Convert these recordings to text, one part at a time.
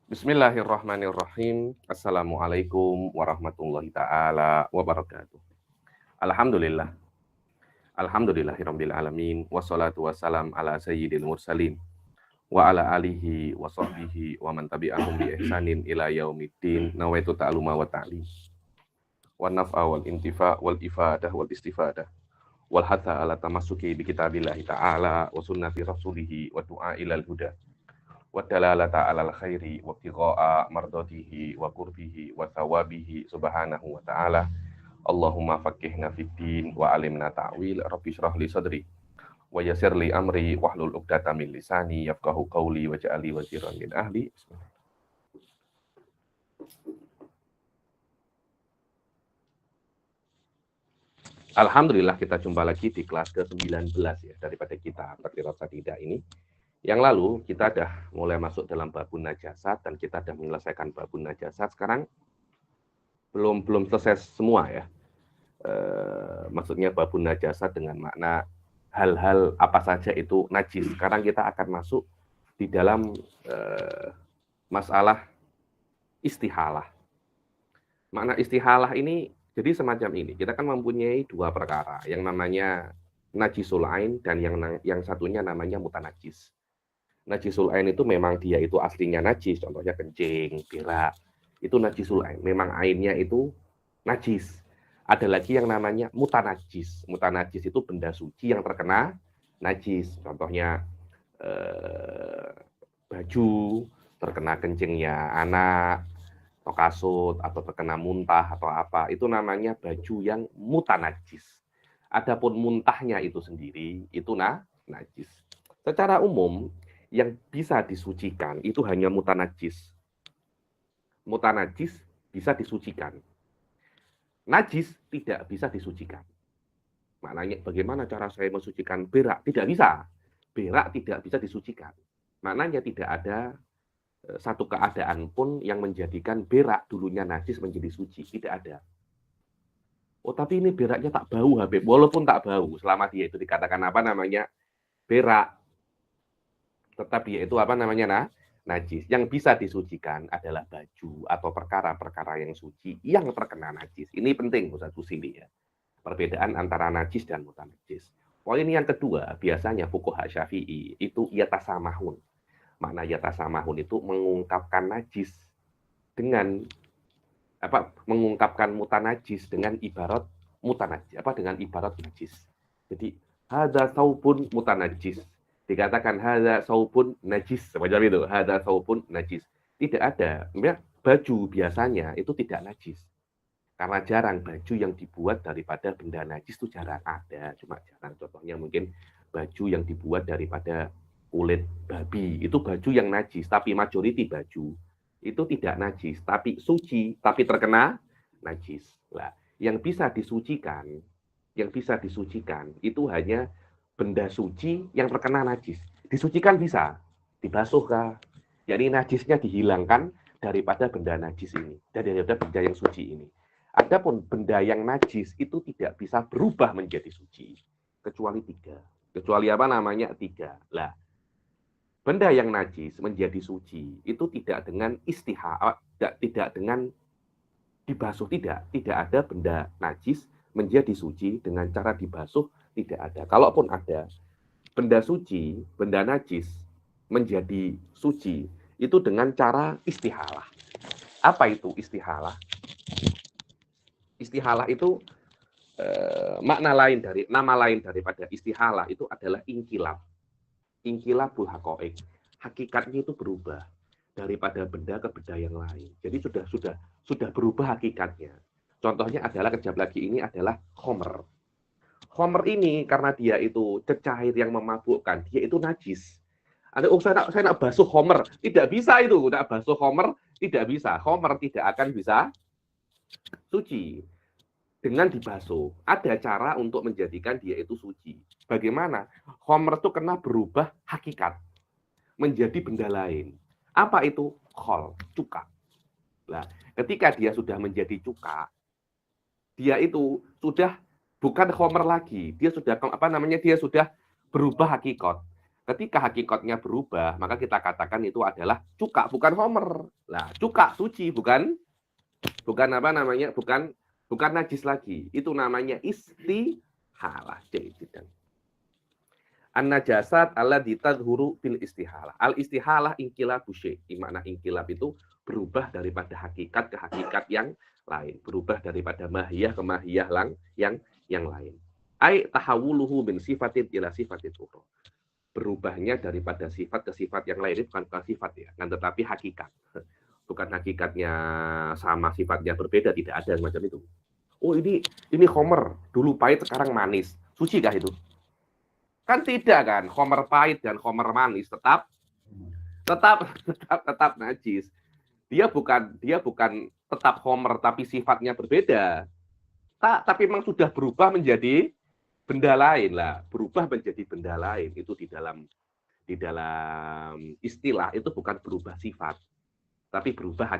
Bismillahirrahmanirrahim. Assalamualaikum warahmatullahi taala wabarakatuh. Alhamdulillah. Alhamdulillahirabbil alamin wassalatu wassalam ala sayyidil mursalin wa ala alihi wa sahbihi wa man tabi'ahum bi ihsanin ila yaumiddin. Nawaitu ta'luma wa ta'lim wa naf'a wal intifa wal ifadah wal istifadah wal hatha ala tamassuki bi kitabillahi ta'ala wa sunnati rasulihi wa du'a ilal huda wa dalalata alal khairi wa ibtigha'a mardatihi wa qurbihi wa thawabihi subhanahu wa ta'ala. Allahumma faqihna fid din wa alimna ta'wil. Rabbi shrah li sadri wa yassir li amri wahlul 'uqdatam min lisani yafqahu qawli waj'alni waziran min ahli. Alhamdulillah kita jumpa lagi di kelas ke-19 ya daripada kita Taqrirat Sadidah ini. Yang lalu kita dah mulai masuk dalam babun najasat dan kita dah menyelesaikan babun najasat. Sekarang belum selesai semua ya. Maksudnya babun najasat dengan makna hal-hal apa saja itu najis. Sekarang kita akan masuk di dalam masalah istihalah. Makna istihalah ini jadi semacam ini. Kita kan mempunyai dua perkara, yang namanya najisul ain dan yang satunya namanya mutanajis. Najisul ain itu memang dia itu aslinya najis, contohnya kencing, berak. Itu najisul ain, memang ainnya itu najis. Ada lagi yang namanya mutanajis. Mutanajis itu benda suci yang terkena najis. Contohnya baju terkena kencingnya anak, atau kasut, atau terkena muntah, atau apa. Itu namanya baju yang mutanajis. Adapun muntahnya itu sendiri, itu najis. Secara umum, yang bisa disucikan itu hanya mutanajis. Mutanajis bisa disucikan. Najis tidak bisa disucikan. Maknanya bagaimana cara saya mensucikan berak? Tidak bisa. Berak tidak bisa disucikan. Maknanya tidak ada satu keadaan pun yang menjadikan berak dulunya najis menjadi suci. Tidak ada. Oh, tapi ini beraknya tak bau, Habib. Walaupun tak bau, selama dia itu dikatakan apa namanya berak, tetap dia itu apa namanya najis. Yang bisa disucikan adalah baju atau perkara-perkara yang suci yang terkena najis. Ini penting Ustaz Husili ya. Perbedaan antara najis dan mutanajis. Poin yang kedua, biasanya fuqaha Syafi'i itu yatasamahun. Makna yatasamahun itu mengungkapkan najis dengan mengungkapkan mutanajis dengan ibarat mutanajis, dengan ibarat najis. Jadi hadza saubun mutanajis. Dikatakan hadza saubun najis, semacam itu. Hadza saubun najis. Tidak ada. Baju biasanya itu tidak najis. Karena jarang baju yang dibuat daripada benda najis itu jarang ada, cuma jarang. Contohnya mungkin baju yang dibuat daripada kulit babi, itu baju yang najis, tapi majority baju itu tidak najis, tapi suci, tapi terkena najis. Nah, yang bisa disucikan itu hanya benda suci yang terkena najis. Disucikan bisa, dibasuh kah? Jadi najisnya dihilangkan daripada benda najis ini, daripada benda yang suci ini. Adapun benda yang najis itu tidak bisa berubah menjadi suci, kecuali tiga. Kecuali apa namanya? Tiga. Lah, benda yang najis menjadi suci itu tidak dengan tidak dengan dibasuh, tidak ada benda najis menjadi suci dengan cara dibasuh, tidak ada. Kalaupun ada benda suci, benda najis menjadi suci itu dengan cara istihalah. Apa itu istihalah? Istihalah itu nama lain daripada istihalah itu adalah inkilab. Inkilabul haqaiq. Hakikatnya itu berubah daripada benda ke benda yang lain. Jadi sudah berubah hakikatnya. Contohnya adalah kejap lagi ini adalah khomer. Khomer ini karena dia itu cecair yang memabukkan, dia itu najis. Saya nak basuh khomer, tidak bisa itu. Nak basuh khomer tidak bisa. Khomer tidak akan bisa suci dengan dibasuh. Ada cara untuk menjadikan dia itu suci. Bagaimana? Khomer itu kena berubah hakikat menjadi benda lain. Apa itu? Khol, cuka. Nah, ketika dia sudah menjadi cuka, dia itu sudah bukan khomer lagi. Dia sudah Dia sudah berubah hakikat. Ketika hakikatnya berubah, maka kita katakan itu adalah cuka, bukan homer. Nah, cuka suci, bukan apa namanya, bukan najis lagi. Itu namanya istihalah. An-najasat allati tadhuru bil istihalah. Al istihalah inqilabu syai'. Makna inqilab itu berubah daripada hakikat ke hakikat yang lain, berubah daripada mahiyah ke mahiyah yang lain. Ai tahawuluhu min sifatin ila sifatin ukhra. Berubahnya daripada sifat ke sifat yang lain, bukan sifat ya, kan, tetapi hakikat. Bukan hakikatnya sama, sifatnya berbeda, tidak ada macam itu. Oh, ini khomer, dulu pahit sekarang manis. Suci kah itu? Kan tidak kan, khomer pahit dan khomer manis tetap najis. Dia bukan tetap khomer tapi sifatnya berbeda. Tapi memang sudah berubah menjadi benda lain lah, berubah menjadi benda lain. Itu di dalam istilah itu bukan berubah sifat, tapi berubah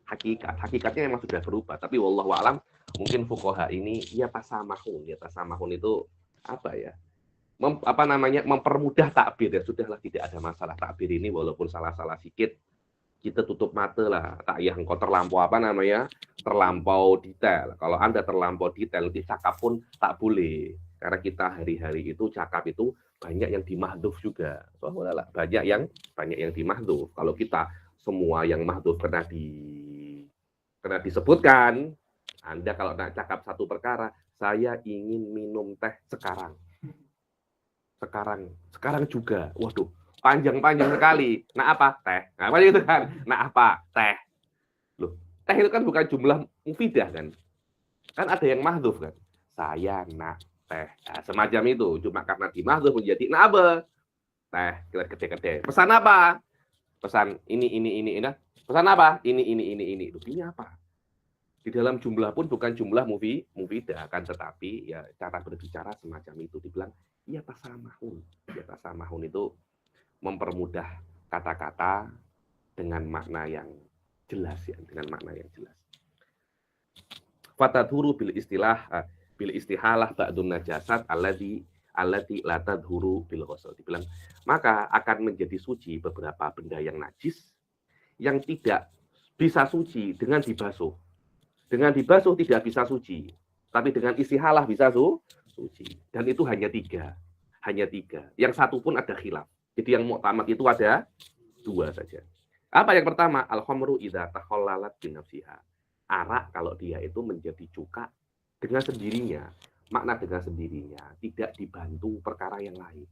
hakikat. Hakikatnya memang sudah berubah, tapi wallahu a'lam mungkin fuqaha ini ya tasamahun itu apa ya? Mempermudah takbir ya, sudahlah, tidak ada masalah takbir ini, walaupun salah-salah sedikit kita tutup mata lah. Tak ya engkau terlampau terlampau detail. Kalau Anda terlampau detail, nanti cakap pun tak boleh. Karena kita hari-hari itu cakap itu banyak yang dimahdhuf juga. Banyak yang dimahdhuf. Kalau kita semua yang mahdhuf pernah disebutkan, Anda kalau nak cakap satu perkara, saya ingin minum teh sekarang juga. Waduh, panjang sekali. Nah apa? Teh. Nah, apa itu kan? Nah apa? Teh. Loh, teh itu kan bukan jumlah mufidah kan? Kan ada yang mahdhuf kan? Saya nak teh. Nah, semacam itu. Cuma karena dimahdhuf menjadi nah apa? Teh. Gede-gede. Pesan apa? Pesan ini. Pesan apa? Ini. Loh, ini apa? Di dalam jumlah pun bukan jumlah mufidah kan, tetapi ya cara berbicara semacam itu, dibilang ya tasamahun. Ya tasamahun itu mempermudah kata-kata dengan makna yang jelas ya, Fatadhuru bil istihalah ba'dun najasat allati la tadhuru bil ghusl. Dibilang maka akan menjadi suci beberapa benda yang najis yang tidak bisa suci dengan dibasuh. Dengan dibasuh tidak bisa suci, tapi dengan istihalah bisa suci. Dan itu hanya tiga. Yang satu pun ada khilaf. Jadi yang mu'tamad itu ada 2 saja. Apa yang pertama? Al-khamru idza takhallalat bi nafsiha. Arak kalau dia itu menjadi cuka dengan sendirinya. Makna dengan sendirinya, tidak dibantu perkara yang lain.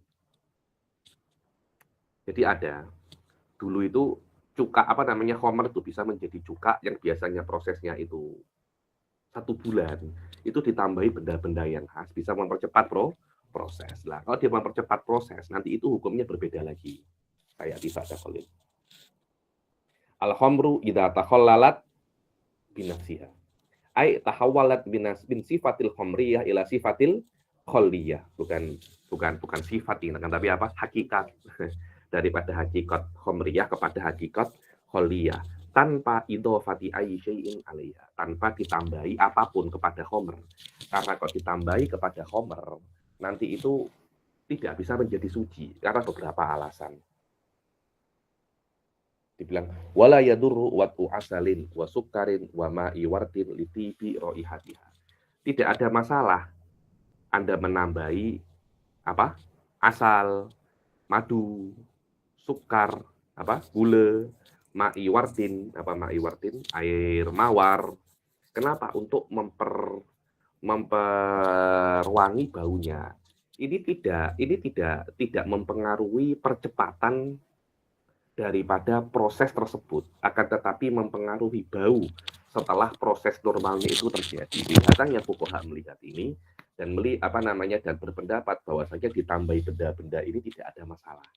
Jadi ada dulu itu cuka khamr itu bisa menjadi cuka yang biasanya prosesnya itu 1 bulan, itu ditambahi benda-benda yang khas bisa mempercepat proses. Lah, kalau dia mempercepat proses, nanti itu hukumnya berbeda lagi. Kayak bisa takhalil. Al-khamru idza takhallalat bi nafsiha. Ai tahawwalat bin sifatil khamriyah ila sifatil khalliyah. Bukan sifat ini, tapi apa? Hakikat. Daripada hakikat khamriyah kepada hakikat khalliyah. Tanpa idhofati ayyi syai'in 'alaiha, tanpa ditambahi apapun kepada khamr. Karena kalau ditambahi kepada khamr, nanti itu tidak bisa menjadi suci karena beberapa alasan. Dibilang wala yadurru wat'u asalin wa sukarin wa ma'i wardin litibi raihatiha. Tidak ada masalah Anda menambahi apa? Asal, madu, sukar, gula, ma'i wardin, air mawar. Kenapa? Untuk memperwangi baunya. Ini tidak mempengaruhi percepatan daripada proses tersebut, akan tetapi mempengaruhi bau setelah proses normalnya itu terjadi. Biasanya fuqaha melihat ini dan dan berpendapat bahwasanya ditambahi benda-benda ini tidak ada masalah.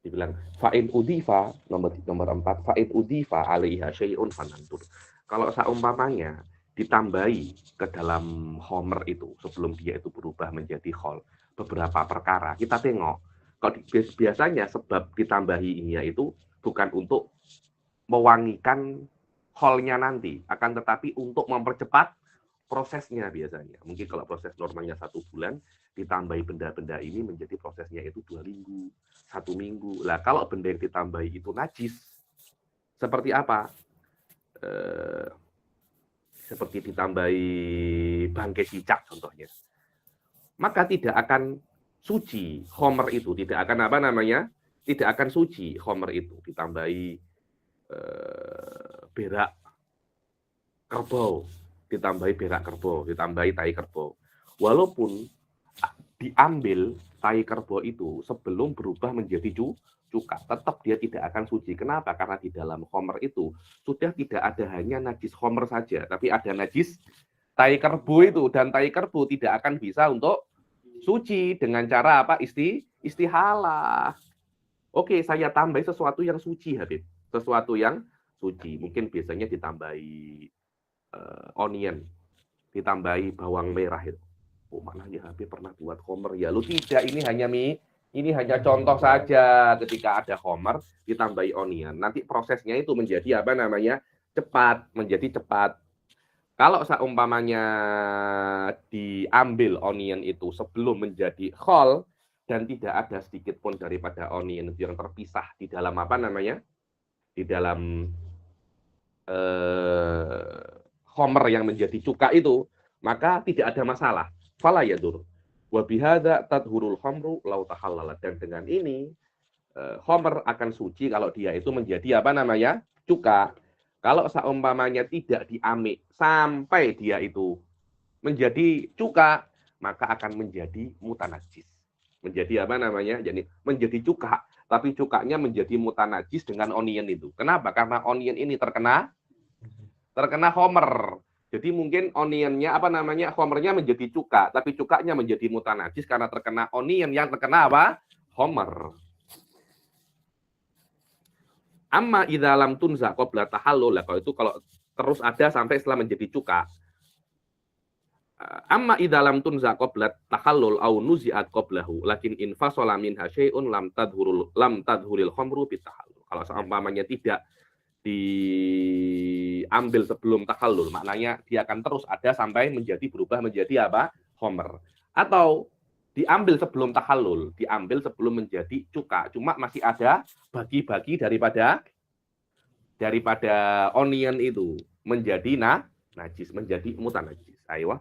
Dibilang fa'in udifa nomor 4, fa'in udifa alaiha syai'un fanantur. Kalau seumpamanya ditambahi ke dalam khamr itu sebelum dia itu berubah menjadi khol beberapa perkara, kita tengok. Kalau biasanya sebab ditambahinya itu bukan untuk mewangikan kholnya nanti, akan tetapi untuk mempercepat prosesnya biasanya. Mungkin kalau proses normalnya 1 bulan, ditambahi benda-benda ini menjadi prosesnya itu 2 minggu, 1 minggu. Lah kalau benda yang ditambahi itu najis, seperti apa? Seperti ditambahi bangkai cicak contohnya. Maka tidak akan suci khomer itu, tidak akan apa namanya? Tidak akan suci khomer itu, ditambahi berak kerbau, ditambahi berak kerbau, ditambahi tai kerbau. Walaupun diambil tai kerbau itu sebelum berubah menjadi cuka, tetap dia tidak akan suci. Kenapa? Karena di dalam khomer itu sudah tidak ada hanya najis khomer saja, tapi ada najis tai kerbau itu, dan tai kerbau tidak akan bisa untuk suci dengan cara apa? Istihalah. Oke, saya tambahi sesuatu yang suci, Habib. Sesuatu yang suci. Mungkin biasanya ditambahi onion, ditambahi bawang merah itu. Oh, maknanya Habib pernah buat khomer ya? Lu tidak, ini hanya contoh saja. Ketika ada khomer ditambahi onion, nanti prosesnya itu menjadi apa namanya? Menjadi cepat. Kalau seumpamanya diambil onion itu sebelum menjadi khol dan tidak ada sedikit pun daripada onion itu yang terpisah di dalam apa namanya? Di dalam khomer yang menjadi cuka itu, maka tidak ada masalah. Fala yadur. Wa bihadza tadhurul khamru law tahallalat. Dan dengan ini khomer akan suci kalau dia itu menjadi apa namanya? Cuka. Kalau seumpamanya tidak diamik sampai dia itu menjadi cuka, maka akan menjadi mutanajis. Menjadi apa namanya? Jadi menjadi cuka, tapi cukanya menjadi mutanajis dengan onion itu. Kenapa? Karena onion ini terkena homer. Jadi mungkin onionnya apa namanya? Homernya menjadi cuka, tapi cukanya menjadi mutanajis karena terkena onion yang terkena apa? Homer. Amma idza lam tunza qabla tahallul, kalau itu kalau terus ada sampai setelah menjadi cuka. Amma idza lam tunza qabla tahallul au nuzi'at qablahu lakin infasala minha syai'un lam tadhuril khamru bitahallul. Kalau seumpamanya tidak diambil sebelum tahallul, maknanya dia akan terus ada sampai berubah menjadi apa? Khamr. Atau diambil sebelum tahallul, diambil sebelum menjadi cuka, cuma masih ada bagi-bagi daripada onion itu menjadi najis, menjadi mutanajis. Ayo,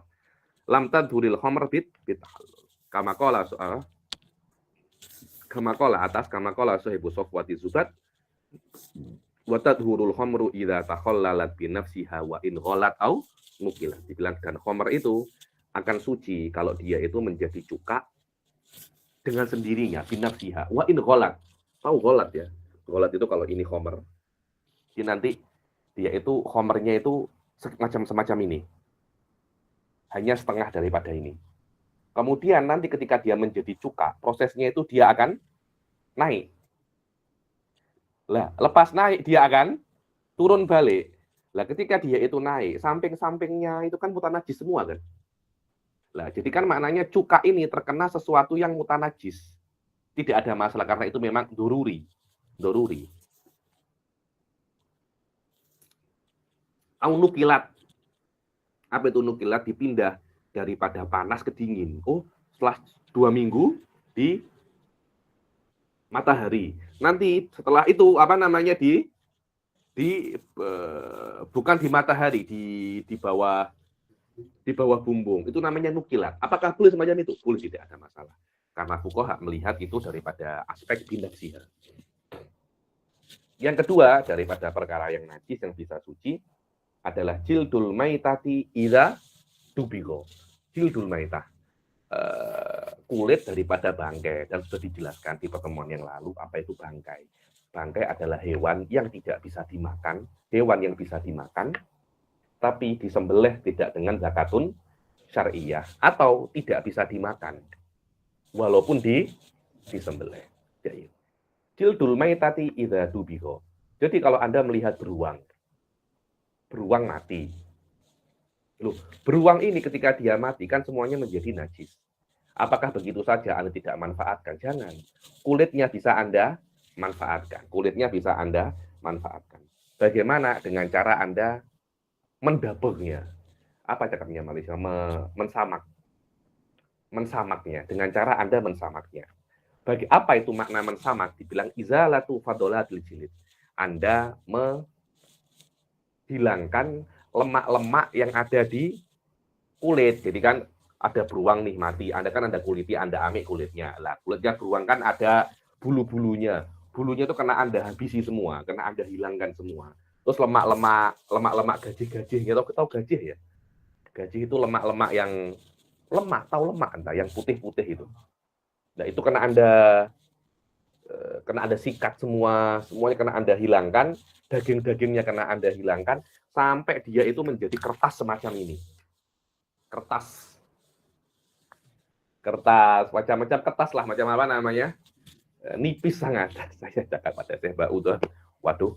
lam tadhuril khamr bitahallul. Kama qala sahibu Safwati Zubat wa tadhurul khamru idza takhallalat bi nafsiha wa in ghalat au nukilat. Dibilang dan khamr itu akan suci kalau dia itu menjadi cuka dengan sendirinya, binafsiha wa in ghalat. Tahu ghalat ya? Ghalat itu kalau ini khamr. Jadi nanti dia itu khamrnya itu semacam ini. Hanya setengah daripada ini. Kemudian nanti ketika dia menjadi cuka, prosesnya itu dia akan naik. Lah, lepas naik dia akan turun balik. Lah, ketika dia itu naik, samping-sampingnya itu kan mutanajis semua kan. Lah, jadi kan maknanya cuka ini terkena sesuatu yang mutanajis. Tidak ada masalah karena itu memang doruri. Au nukilat. Apa itu nukilat? Dipindah daripada panas ke dingin. Oh, setelah 2 minggu di matahari. Nanti setelah itu apa namanya bukan di matahari, di bawah bumbung. Itu namanya nukilat. Apakah boleh semacam itu? Boleh, tidak ada masalah. Karena fuqaha melihat itu daripada aspek binafsiha. Yang kedua, daripada perkara yang najis yang bisa suci adalah jildul maitati idza dubigo. Jildul maitah. Kulit daripada bangkai, dan sudah dijelaskan di pertemuan yang lalu apa itu bangkai. Bangkai adalah hewan yang tidak bisa dimakan, tapi disembelih tidak dengan zakatun syariah atau tidak bisa dimakan walaupun disembelih. Jadi jildul maitati idza dubigo. Jadi kalau Anda melihat beruang mati. Loh, beruang ini ketika dia mati kan semuanya menjadi najis. Apakah begitu saja Anda tidak manfaatkan? Jangan. Kulitnya bisa Anda manfaatkan. Bagaimana dengan cara Anda mendaburnya? Apa cakapnya Malaysia? Mensamaknya dengan cara Anda mensamaknya. Bagi apa itu makna mensamak? Dibilang izalatu fadolatil jilid. Anda menghilangkan lemak-lemak yang ada di kulit. Jadi kan ada beruang nih mati, Anda kan ada kulitnya, Anda ambil kulitnya. Lah, kulitnya beruang kan ada bulu-bulunya. Bulunya itu kena Anda habisi semua, kena Anda hilangkan semua. Terus lemak-lemak gajih-gajih, ya tahu gajih ya? Gajih itu lemak-lemak yang tahu lemak Anda, yang putih-putih itu. Nah, itu kena Anda sikat semuanya kena Anda hilangkan, daging-dagingnya kena Anda hilangkan, sampai dia itu menjadi kertas semacam ini. Kertas, macam-macam kertas lah, macam apa namanya? Nipis sangat. Saya cakap pada Syekh Ba'u tuh, waduh,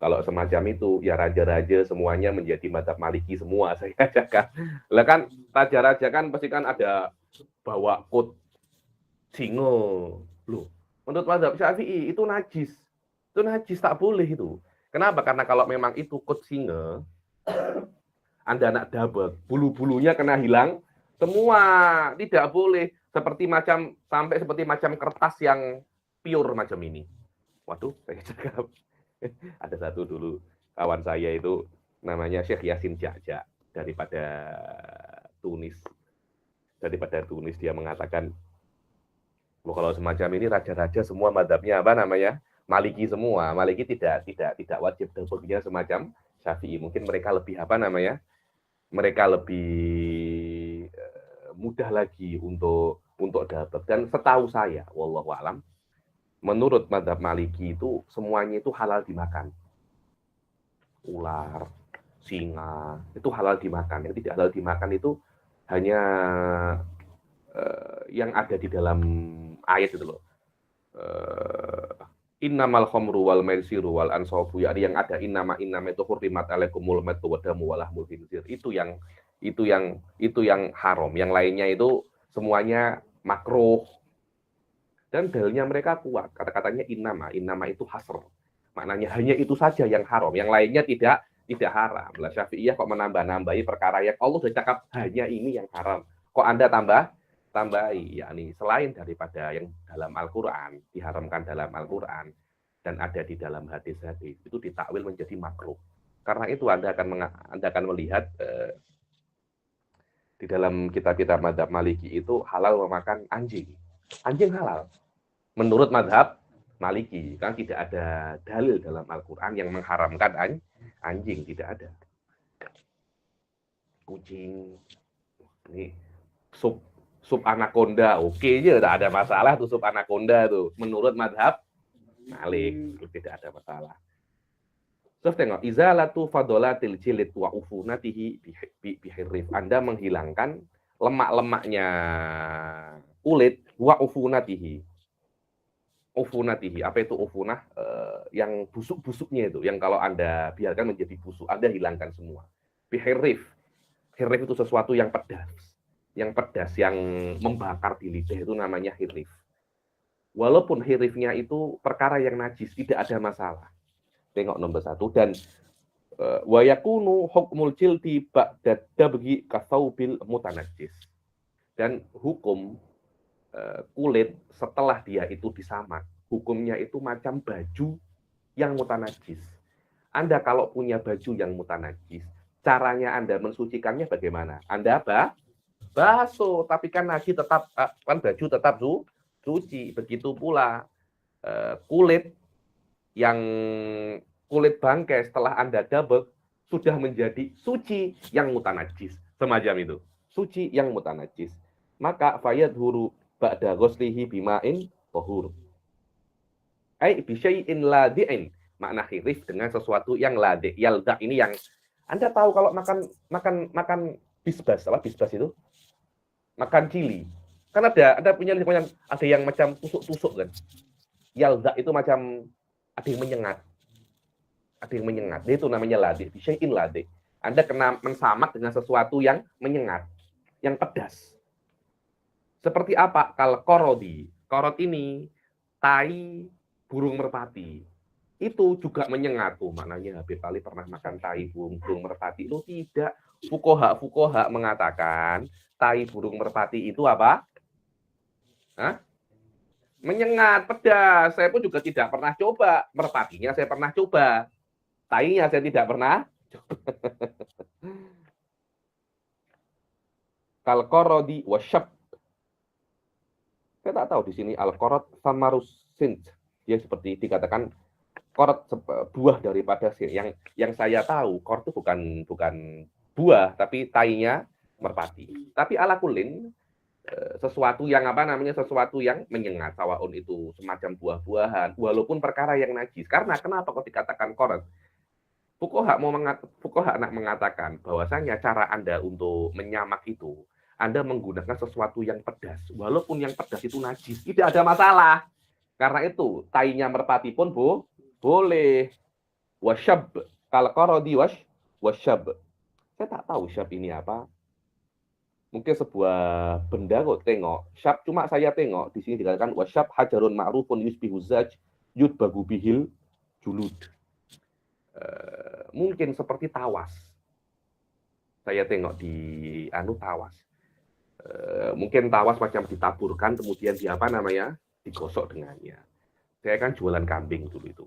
kalau semacam itu, ya raja-raja semuanya menjadi madzhab Maliki semua, saya cakap. Lah kan, raja-raja kan pasti kan ada bawa kot singo. Loh, menurut madzhab Syafi'i itu najis. Itu najis, tak boleh itu. Kenapa? Karena kalau memang itu kot singa, Anda nak dapat, bulu-bulunya kena hilang, semua tidak boleh seperti macam kertas yang pure macam ini. Waduh, saya cakap ada satu dulu kawan saya itu namanya Syekh Yasin Jaja Tunis. Daripada Tunis dia mengatakan, kalau semacam ini raja-raja semua madhabnya apa namanya? Maliki semua. Maliki tidak wajib dabuknya semacam Syafi'i. Mungkin mereka lebih apa namanya? Mereka lebih mudah lagi untuk dapat. Dan setahu saya, wallahu alam, menurut madhab Maliki itu semuanya itu halal dimakan. Ular, singa, itu halal dimakan. Yang tidak halal dimakan itu hanya yang ada di dalam ayat itu loh. Innamal khamru wal maisiru wal ansabu, ya yang ada innama itu hurrimat alaikumul maitu wadamu walahmul khinzir. Itu yang haram. Yang lainnya itu semuanya makruh. Dan dalilnya mereka kuat. Kata-katanya innama itu hasr. Maknanya hanya itu saja yang haram. Yang lainnya tidak haram. Lah Syafi'iyah kok menambah-nambahi perkara yang Allah sudah cakap hanya ini yang haram. Kok Anda tambahi, yakni selain daripada yang dalam Al-Quran, diharamkan dalam Al-Quran, dan ada di dalam hadis-hadis, itu ditakwil menjadi makruh. Karena itu Anda akan melihat di dalam kitab-kitab madhab Maliki itu halal memakan anjing. Anjing halal. Menurut madhab Maliki, kan tidak ada dalil dalam Al-Quran yang mengharamkan anjing, tidak ada. Kucing, ini sup anaconda, oke aja, tidak ada masalah tuh sup anaconda tuh. Menurut madhab Malik, tidak ada masalah. Terus tengok, izalatu fadolatil jilid wa ufunatihi bihirrif. Anda menghilangkan lemak-lemaknya kulit wa ufunatihi. Ufunatihi, apa itu ufunah? Yang busuk-busuknya itu, yang kalau Anda biarkan menjadi busuk, Anda hilangkan semua. Bihirrif. Hirrif itu sesuatu yang pedas. Yang pedas, yang membakar di lidah itu namanya hirrif. Walaupun hirrifnya itu perkara yang najis, tidak ada masalah. Tengok nomor 1. Dan wa yakunu hukmul jildi ba'da dabghi kathaubil mutanajjis. Dan hukum kulit setelah dia itu disamak, hukumnya itu macam baju yang mutanajjis. Anda kalau punya baju yang mutanajjis, caranya Anda mensucikannya bagaimana? Anda basuh, tapi kan baju tetap suci. Begitu pula kulit bangkai setelah Anda dabek sudah menjadi suci yang mutanajis, semacam itu. Suci yang mutanajis. Maka fayadhuru ba'da ghuslihi bima'in tahur. Ai bisyai'in ladi'in. Makna khirif dengan sesuatu yang ladi'. Yalda ini yang Anda tahu kalau makan bisbas, apa bisbas itu? Makan cili. Kan ada punya ada yang macam tusuk-tusuk kan. Yalda itu macam ada yang menyengat. Dia itu namanya ladih. Bisyai'in ladih. Anda kena mensamak dengan sesuatu yang menyengat, yang pedas. Seperti apa? Kalau korodi. Korot ini tai burung merpati. Itu juga menyengat. Maknanya Habib Ali pernah makan tai burung merpati. Itu tidak. Fuqaha mengatakan tai burung merpati itu apa? Hah? Menyengat, pedas. Saya pun juga tidak pernah coba. Merpatinya saya pernah coba. Tainya saya tidak pernah. Kalkorodi wasyab. Saya tak tahu di sini al-korot samarusin. Dia seperti dikatakan korot buah daripada yang saya tahu korot itu bukan buah tapi tainya merpati. Tapi ala kulin sesuatu yang sesuatu yang menyengat sawaun itu semacam buah-buahan walaupun perkara yang najis. Karena kenapa kok dikatakan korot? Fuqaha nak mengatakan bahwasanya cara Anda untuk menyamak itu Anda menggunakan sesuatu yang pedas walaupun yang pedas itu najis tidak ada masalah. Karena itu tainya merpati pun boleh. Wasyab kal qaradi wasyab. Saya tak tahu syab ini apa. Mungkin sebuah benda kok tengok. Syab cuma saya tengok di sini dikatakan wasyab hajarun ma'rufun yusbihu zaj yudbagu bihil julud. Mungkin seperti tawas. Saya tengok di tawas. Mungkin tawas macam ditaburkan kemudian digosok dengannya. Saya kan jualan kambing dulu itu.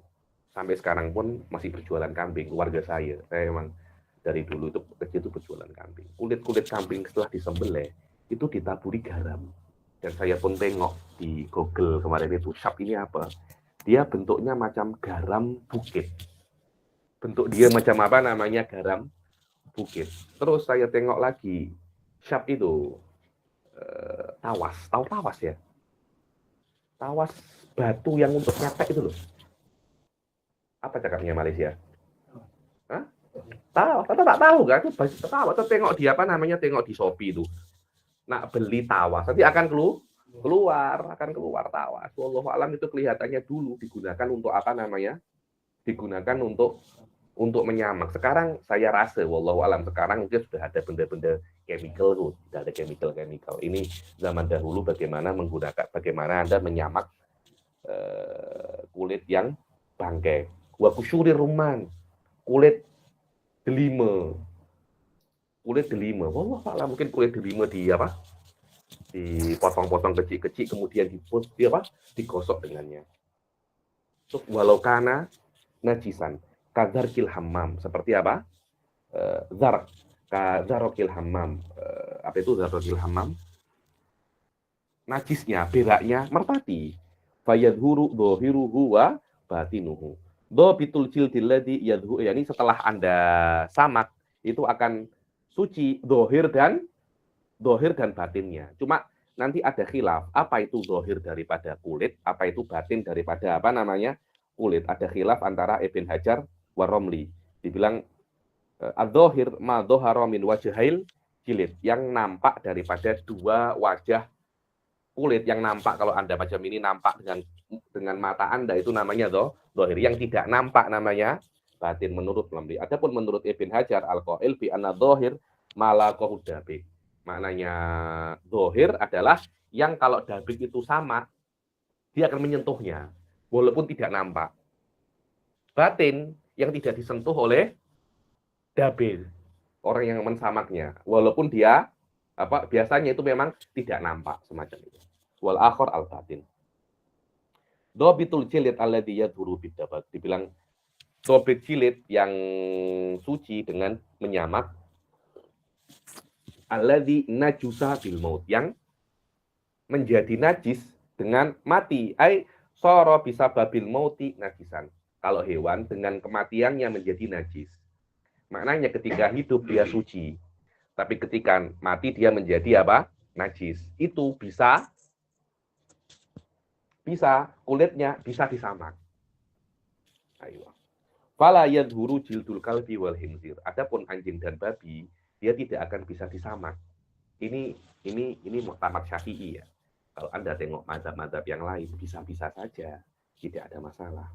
Sampai sekarang pun masih berjualan kambing, keluarga saya. Saya memang dari dulu itu kecil itu berjualan kambing. Kulit kambing setelah disembelih itu ditaburi garam. Dan saya pun tengok di Google kemarin itu, syab ini apa? Dia bentuknya macam garam bukit. Bentuk dia macam garam bukit. Terus saya tengok lagi, syab itu tawas. Tahu tawas ya? Tawas batu yang untuk nyetek itu loh. Apa cakapnya Malaysia? Hah? Tahu, kita tak tahu kan? Itu tahu. Atau tengok di tengok di Shopee itu. Nak beli tawas, nanti akan keluar tawas. Wallahu alam itu kelihatannya dulu digunakan untuk Digunakan untuk menyamak. Sekarang saya rasa wallahu alam sekarang mungkin sudah ada benda-benda chemical tuh, sudah ada chemical. Ini zaman dahulu bagaimana Anda menyamak kulit yang bangkai. Wa kusyuri ruman, kulit delima. Wallahu alam mungkin kulit delima dipotong-potong kecil-kecil kemudian digosok dengannya. So, walau kana najisan kadzarkil hammam, seperti apa? Kadzarkil hammam. Apa itu dzarkil hammam? Najisnya, beraknya merpati. Fayadhuru dhahiruhu wa batinuhu. Dhabitul jildil ladzi yadhu, yakni setelah Anda samak itu akan suci dhahir dan batinnya. Cuma nanti ada khilaf, apa itu dhahir daripada kulit, apa itu batin daripada kulit. Ada khilaf antara Ibn Hajar wa Romli. Dibilang adz-dhahir ma dhahara min wajhail jilid, yang nampak daripada dua wajah kulit, yang nampak kalau Anda macam ini nampak dengan mata Anda itu namanya dhahir, yang tidak nampak namanya batin menurut Romli. Adapun menurut Ibn Hajar al-Qail bi anna dhahir malaqahu dabik. Maknanya dhahir adalah yang kalau dabik itu sama, dia akan menyentuhnya walaupun tidak nampak. Batin yang tidak disentuh oleh dabir, orang yang mensamaknya, walaupun dia biasanya itu memang tidak nampak semacam itu. Wal akhir al batin. Dhabitul jilid alladzi yadhuru bidabat. Dibilang dobit jilid yang suci dengan menyamak, alladzi najusa bil maut, yang menjadi najis dengan mati. Ai soro bisa babil mauti najisan. Kalau hewan dengan kematiannya menjadi najis. Maknanya ketika hidup dia suci, tapi ketika mati dia menjadi najis. Itu bisa kulitnya bisa disamak. Ayo. Fala yadhuru jildul kalbi wal khinzir. Adapun anjing dan babi dia tidak akan bisa disamak. Ini muktamad Syafi'i ya. Kalau Anda tengok mazhab-mazhab yang lain bisa-bisa saja, tidak ada masalah.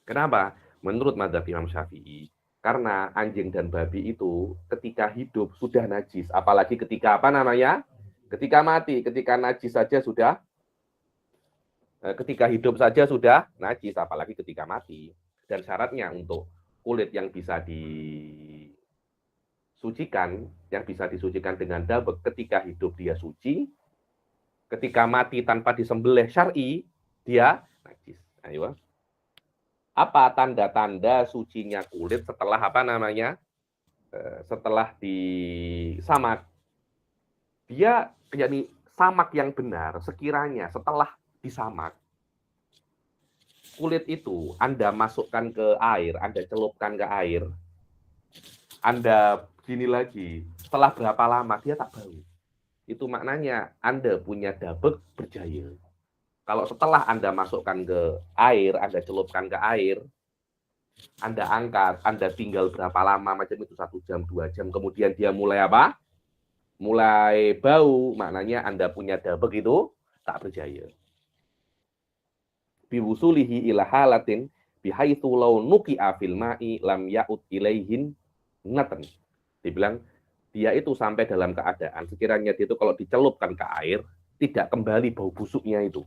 Kenapa? Menurut mazhab Imam Syafi'i, karena anjing dan babi itu ketika hidup sudah najis, apalagi ketika ketika mati, ketika najis saja sudah, ketika hidup saja sudah najis, apalagi ketika mati. Dan syaratnya untuk kulit yang bisa disucikan sucikan, yang bisa disucikan dengan dabek ketika hidup dia suci, ketika mati tanpa disembelih syar'i, dia najis. Ayo. Apa tanda-tanda sucinya kulit setelah apa namanya? Setelah disamak. Dia yakni samak yang benar sekiranya setelah disamak kulit itu Anda masukkan ke air, Anda celupkan ke air, Anda gini lagi, setelah berapa lama dia tak bau. Itu maknanya Anda punya dabek berjaya. Kalau setelah Anda masukkan ke air, Anda celupkan ke air, Anda angkat, Anda tinggal berapa lama macam itu 1 jam, 2 jam, kemudian dia mulai apa? Mulai bau, maknanya Anda punya dabek itu tak berjaya. Biwusulihi ila halatin bihaitsu law nuqi'a fil ma'i lam ya'ud ilaihin natan. Dibilang dia itu sampai dalam keadaan sekiranya dia itu kalau dicelupkan ke air tidak kembali bau busuknya itu.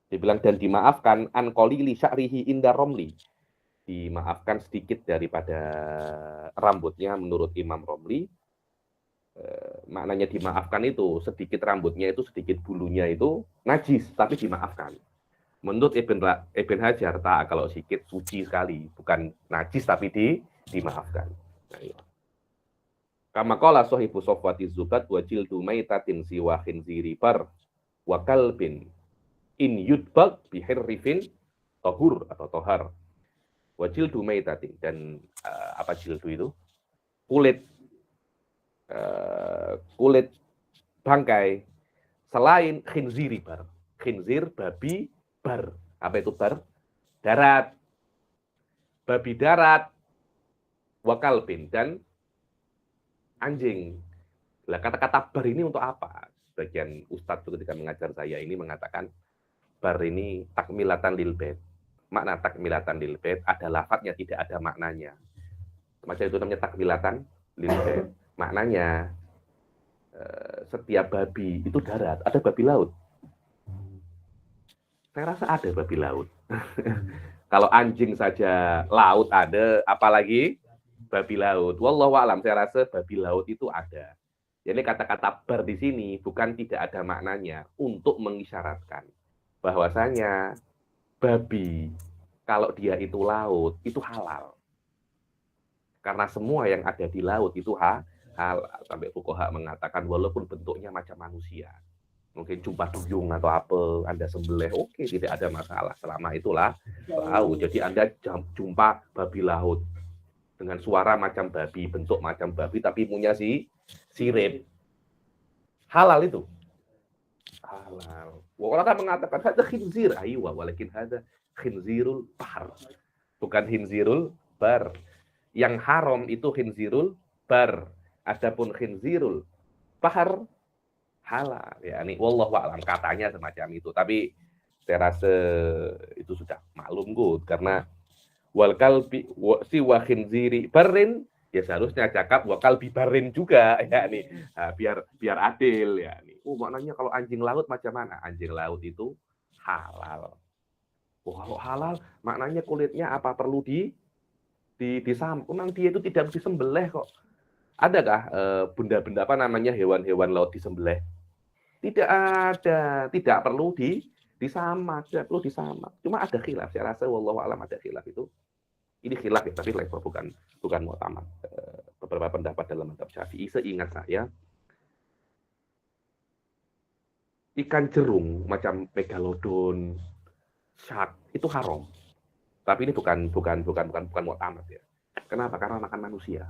Dibilang dan dimaafkan an qalili sya'rihi inda romli. Dimaafkan sedikit daripada rambutnya menurut Imam Romli. Maknanya dimaafkan itu sedikit rambutnya itu sedikit bulunya itu najis tapi dimaafkan. Menurut Ibn Hajar tak kalau sedikit suci sekali, bukan najis tapi dimaafkan. Nah, iya. Kama qala sahibu sofwati zubat wa jildu maitatin siwa khinziri bar wa kalbin in yudbag bihirrifin tohur atau tohar. Wa jildu maitatin dan apa jildu itu? Kulit kulit bangkai selain khinziri bar. Khinzir babi bar. Apa itu bar? Darat. Babi darat wakalbin dan anjing. Nah, kata-kata bar ini untuk apa? Sebagian ustadz ketika mengajar saya ini mengatakan bar ini takmilatan lil bait. Makna takmilatan lil bait ada lafadznya tidak ada maknanya. Macam itu namanya takmilatan lil bait. Maknanya setiap babi itu darat, ada babi laut. Saya rasa ada babi laut. Kalau anjing saja laut ada, apalagi babi laut. Wallahu a'lam, saya rasa babi laut itu ada. Jadi kata-kata bar di sini bukan tidak ada maknanya untuk mengisyaratkan bahwasanya babi kalau dia itu laut itu halal. Karena semua yang ada di laut itu halal. Sampai fuqaha mengatakan walaupun bentuknya macam manusia. Mungkin jumpa duyung atau apa, Anda sembelih, oke, tidak ada masalah. Selama itulah laut. Jadi Anda jumpa babi laut dengan suara macam babi, bentuk macam babi, tapi punya sirip. Halal itu. Halal. Orang kan mengatakan, ada khinzir. Ayo, walakin ada khinzirul bar. Bukan khinzirul bar. Yang haram itu khinzirul bar. Adapun khinzirul bahar halal. Ya, ini wallahu a'lam katanya semacam itu. Tapi saya rasa itu sudah maklum good karena wal kalbi si wa khinziri barin ya seharusnya cakap wa kalbi barin juga ya nih. Nah, biar adil ya nih. Maknanya kalau anjing laut macam mana? Anjing laut itu halal. Kalau halal maknanya kulitnya apa perlu disam? Memang dia itu tidak disembelih kok. Adakah benda-benda apa namanya hewan-hewan laut disembelih? Tidak ada, tidak perlu disamak, tidak perlu disamak. Cuma ada khilaf, saya rasa wallahu alam ada khilaf itu. Ini khilaf ya, tapi level bukan mu'tamad. Beberapa pendapat dalam mazhab Syafi'i seingat saya ikan jerung macam megalodon, shark itu haram. Tapi ini bukan mu'tamad ya. Kenapa? Karena makan manusia.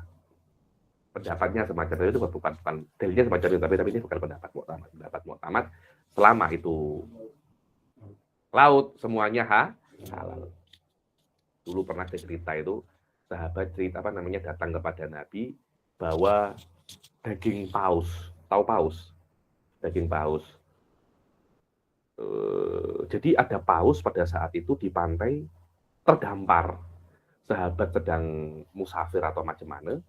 Pendapatnya semacam itu bukan dalilnya semacam itu, tapi ini bukan pendapat mu'tamad. Pendapat mu'tamad selama itu laut semuanya halal. Dulu pernah cerita itu sahabat cerita apa namanya datang kepada Nabi bawa daging paus, tahu paus? Daging paus. Jadi ada paus pada saat itu di pantai terdampar. Sahabat sedang musafir atau macam mana,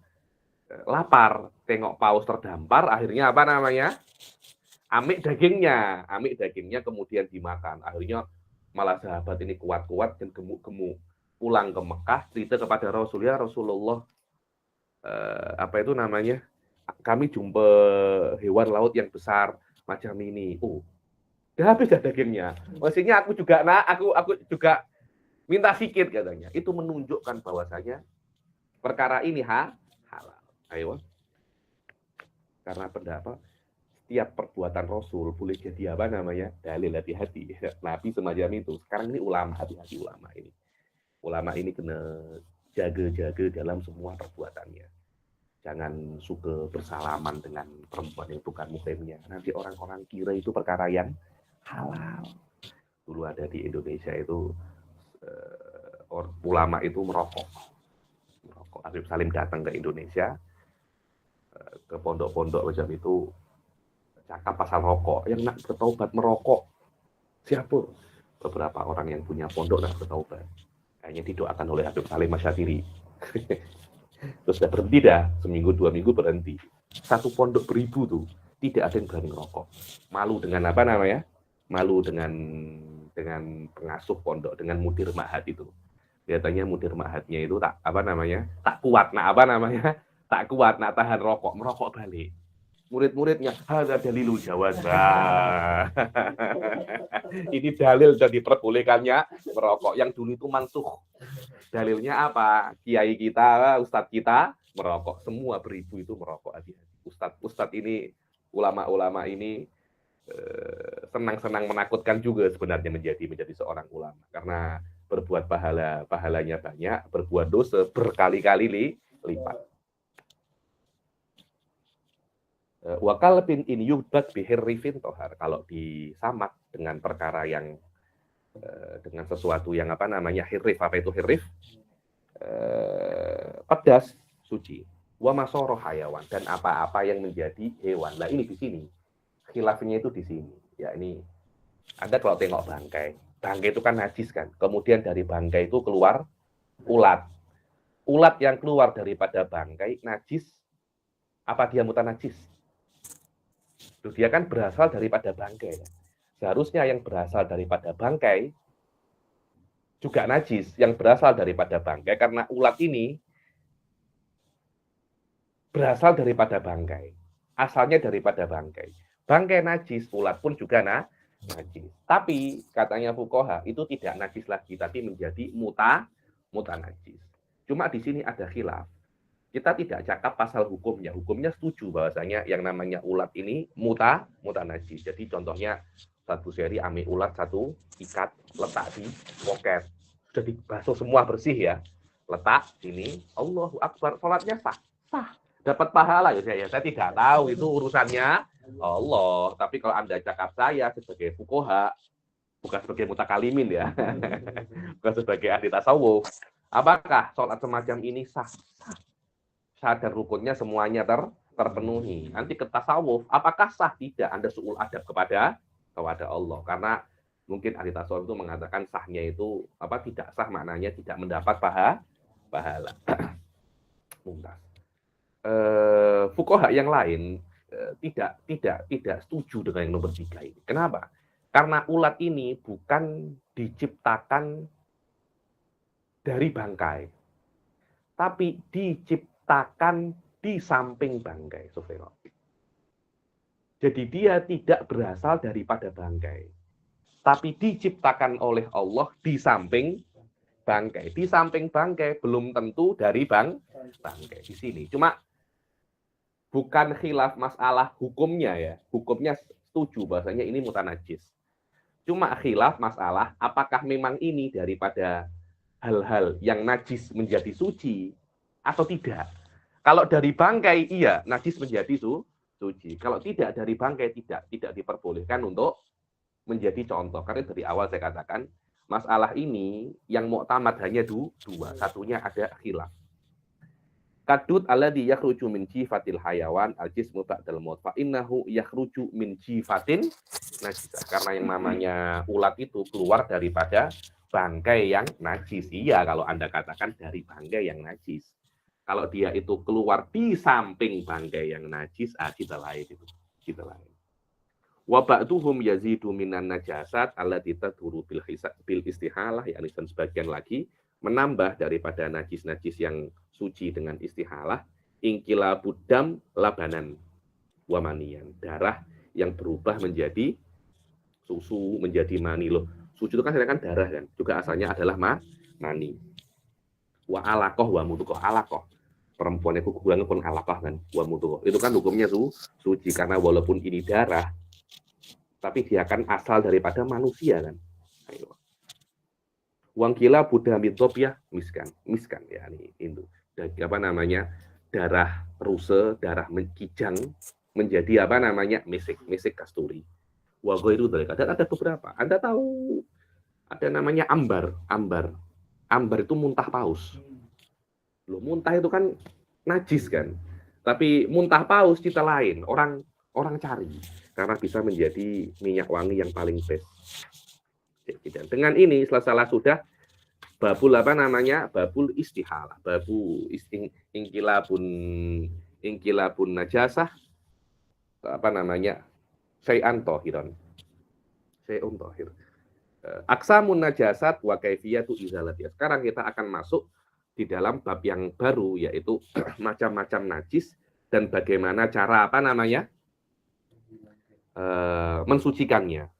lapar, tengok paus terdampar, akhirnya apa namanya? Amik dagingnya kemudian dimakan. Akhirnya malah sahabat ini kuat-kuat dan gemuk-gemuk. Pulang ke Mekah, cerita kepada Rasulullah, apa itu namanya? Kami jumpa hewan laut yang besar macam ini. Oh, udah habis dah dagingnya. Maksudnya aku juga minta sikit katanya. Itu menunjukkan bahwasanya perkara ini halal. Ayo. Karena pendapat setiap perbuatan Rasul boleh jadi apa namanya? Dalil hati-hati. Nabi semacam itu. Sekarang ini ulama, hati-hati ulama ini. Ulama ini kena jaga-jaga dalam semua perbuatannya. Jangan suka bersalaman dengan perempuan yang bukan muhrimnya. Nanti orang-orang kira itu perkara yang halal. Dulu ada di Indonesia itu ulama itu merokok. Habib Salim datang ke Indonesia, ke pondok-pondok macam itu, cakap pasal rokok. Yang nak bertaubat merokok, siapa? Beberapa orang yang punya pondok nak bertaubat. Hanya didoakan oleh Habib Salim Masyadiri. Terus sudah berhenti dah, seminggu 2 minggu berhenti. Satu pondok beribu tuh, tidak ada yang berani ngerokok. Malu dengan apa namanya? Malu dengan pengasuh pondok, dengan mudir ma'had itu. Biasanya mudir ma'hadnya itu tak kuat, tak kuat, nak tahan rokok, merokok balik. Murid-muridnya, hadza dalilul jawaz. Ini dalil dan diperbolehkannya merokok. Yang dulu itu mansuh. Dalilnya apa? Kiai kita, ustadz kita merokok. Semua beribu itu merokok. Ustadz ini, ulama-ulama ini senang-senang menakutkan juga sebenarnya menjadi seorang ulama. Karena berbuat pahalanya banyak, berbuat dosa berkali-kali lipat. Wakal bin in yuhbat bihirrifin tohar. Kalau disamak dengan perkara yang dengan sesuatu yang apa namanya hirrif. Apa itu hirrif? Pedas, suci. Wa masoroh hayawan. Dan apa-apa yang menjadi hewan. Nah ini di sini. Khilafnya itu di sini. Ya ini, Anda kalau tengok bangkai. Bangkai itu kan najis kan. Kemudian dari bangkai itu keluar ulat. Ulat yang keluar daripada bangkai najis. Apa dia mutanajis? Dia kan berasal daripada bangkai. Seharusnya yang berasal daripada bangkai juga najis, yang berasal daripada bangkai, karena ulat ini berasal daripada bangkai. Asalnya daripada bangkai. Bangkai najis, ulat pun juga najis. Tapi katanya fuqaha itu tidak najis lagi, tapi menjadi mutanajis. Cuma di sini ada khilaf. Kita tidak cakap pasal hukumnya. Hukumnya setuju bahwasanya yang namanya ulat ini mutanajis. Jadi contohnya Ustaz Buseri ambil ulat satu, ikat, letak di poket. Sudah dibasuh semua bersih ya. Letak sini, Allahu Akbar, salatnya sah. Dapat pahala ya saya tidak tahu itu urusannya Allah. Tapi kalau Anda cakap saya sebagai fuqaha, bukan sebagai mutakalimin ya. Bukan sebagai ahli tasawuf. Apakah salat semacam ini sah? Syahadat dan rukunnya semuanya terpenuhi. Nanti ke tasawuf, apakah sah? Tidak. Anda su'ul adab kepada Allah. Karena mungkin ahli tasawuf itu mengatakan sahnya itu tidak sah, maknanya tidak mendapat pahala. Mumtaz. Fuqaha yang lain tidak setuju dengan yang nomor 3 ini. Kenapa? Karena ulat ini bukan diciptakan dari bangkai, tapi diciptakan di samping bangkai. Jadi dia tidak berasal daripada bangkai, tapi diciptakan oleh Allah di samping bangkai. Di samping bangkai belum tentu dari bangkai. Di sini cuma bukan khilaf masalah hukumnya ya. Hukumnya setuju bahasanya ini mutanajis. Cuma khilaf masalah apakah memang ini daripada hal-hal yang najis menjadi suci atau tidak. Kalau dari bangkai iya, najis menjadi suci. Kalau tidak dari bangkai tidak diperbolehkan untuk menjadi contoh. Karena dari awal saya katakan masalah ini yang mu'tamad hanya dua. Satunya ada khilaf. Kadut alladhi yakhruju min jifatil hayawan al-jismu ba'dal maut fa innahu yakhruju min jifatin najisah. Karena yang namanya ulat itu keluar daripada bangkai yang najis. Iya, kalau Anda katakan dari bangkai yang najis. Kalau dia itu keluar di samping bangkai yang najis, kita lain itu. Kita lain. Wa ba'duhum yazidu minan najasat allati taduru bil istihalah, yakni sebagian lagi menambah daripada najis-najis yang suci dengan istihalah, ingkilabud dam labanan wamanian, darah yang berubah menjadi susu, menjadi mani. Loh, susu itu kan sedangkan darah kan, juga asalnya adalah mani. Wa alaqah wa mutuqah, alaqah. Perempuan itu hubungan pun alaqah kan, wa mutuqah. Itu kan hukumnya suci karena walaupun ini darah, tapi dia kan asal daripada manusia kan. Ayo. Wangkila Buddha mitopia miskan ya ini itu. Apa namanya? Darah ruse, darah kijang menjadi apa namanya? Misik kasturi. Wago itu dari kadang ada beberapa. Anda tahu ada namanya ambar. Ambar itu muntah paus. Loh, muntah itu kan najis kan. Tapi muntah paus kita lain, orang cari karena bisa menjadi minyak wangi yang paling best. Dengan ini setelah sudah babul apa namanya? Babul istihalah, babu ingkilabun najasah apa namanya? Syai'an tohiron. Syai'un tohir. Aksamun najasat wa kaifiyatu izalatiyah. Sekarang kita akan masuk di dalam bab yang baru, yaitu macam-macam najis dan bagaimana cara apa namanya mensucikannya.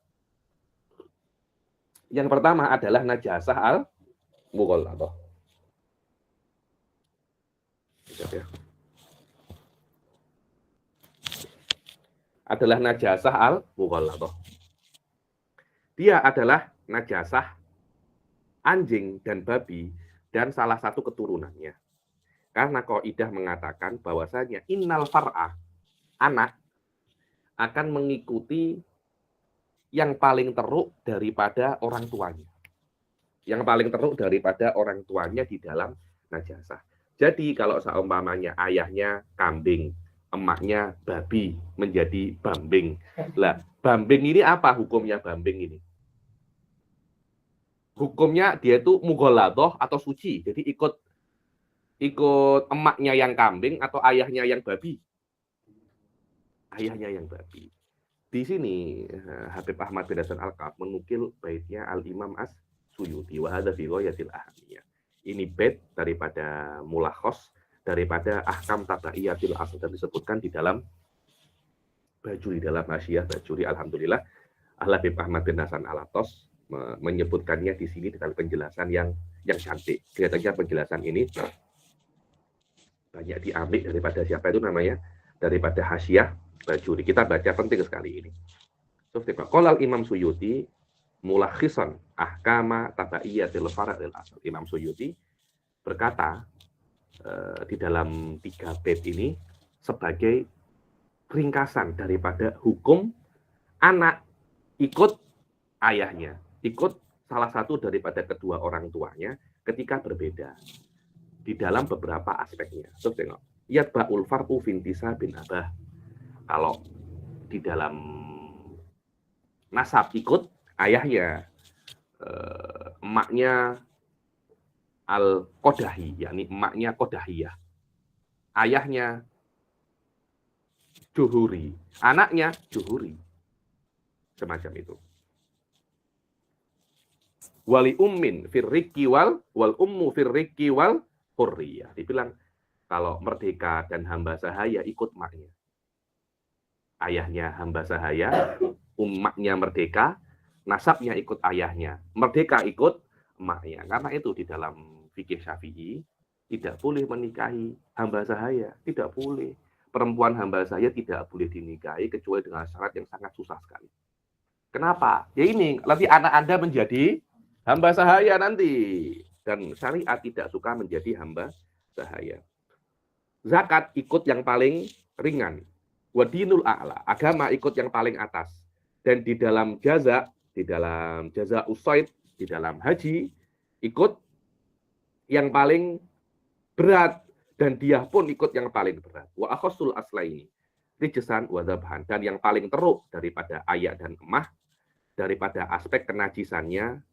Yang pertama adalah najasah al-mughalladhah. Adalah najasah al-mughalladhah. Dia adalah najasah anjing dan babi dan salah satu keturunannya. Karena kaidah mengatakan bahwasanya innal far'a, anak akan mengikuti yang paling teruk daripada orang tuanya. Yang paling teruk daripada orang tuanya di dalam najasah. Jadi kalau seumpamanya ayahnya kambing, emaknya babi, menjadi bambing. Lah, bambing ini apa hukumnya bambing ini? Hukumnya dia itu mughalladhah atau suci. Jadi ikut emaknya yang kambing atau ayahnya yang babi. Ayahnya yang babi. Di sini Habib Ahmad bin Hasan Al-Kab menukil baitnya Al-Imam As-Suyuti wa hadza fi ghayatil ahamiyah. Ini bait daripada mulakhos daripada ahkam tabaiyatil asl dan disebutkan di dalam Bajuri, dalam Hasyiah Bajuri. Alhamdulillah Habib Ahmad bin Hasan Al-Atos menyebutkannya di sini dengan penjelasan yang cantik. Kelihatannya penjelasan ini banyak diambil daripada siapa itu namanya? Daripada Hasyiah Bajuri. Kita baca, penting sekali ini. Qala Imam Suyuti mulakhisan ahkama tabaiyatil fara'il asl. Imam Suyuti berkata di dalam 3 bait ini sebagai ringkasan daripada hukum anak ikut ayahnya, ikut salah satu daripada kedua orang tuanya ketika berbeda di dalam beberapa aspeknya. Terus tengok, yatba'ul far'u fintisa bin abah. Kalau di dalam nasab ikut ayahnya, emaknya al-Qodahi, yakni emaknya Qodahiyah. Ayahnya Juhuri, anaknya Juhuri. Semacam itu. Wali ummin firriki wal ummu firriki wal hurriyah. Dibilang kalau merdeka dan hamba sahaya ikut maknya. Ayahnya hamba sahaya, umaknya merdeka, nasabnya ikut ayahnya, merdeka ikut emaknya. Karena itu di dalam fikih Syafi'i tidak boleh menikahi hamba sahaya, tidak boleh. Perempuan hamba sahaya tidak boleh dinikahi kecuali dengan syarat yang sangat susah sekali. Kenapa? Ya ini, nanti anak Anda menjadi hamba sahaya nanti. Dan syariat tidak suka menjadi hamba sahaya. Zakat ikut yang paling ringan. Wadinul a'la, agama ikut yang paling atas. Dan di dalam jaza usaid, di dalam haji, ikut yang paling berat. Dan dia pun ikut yang paling berat. Wa akhasul aslaini, rijsan wa dzabhan. Dan yang paling teruk daripada ayah dan emah, daripada aspek kenajisannya,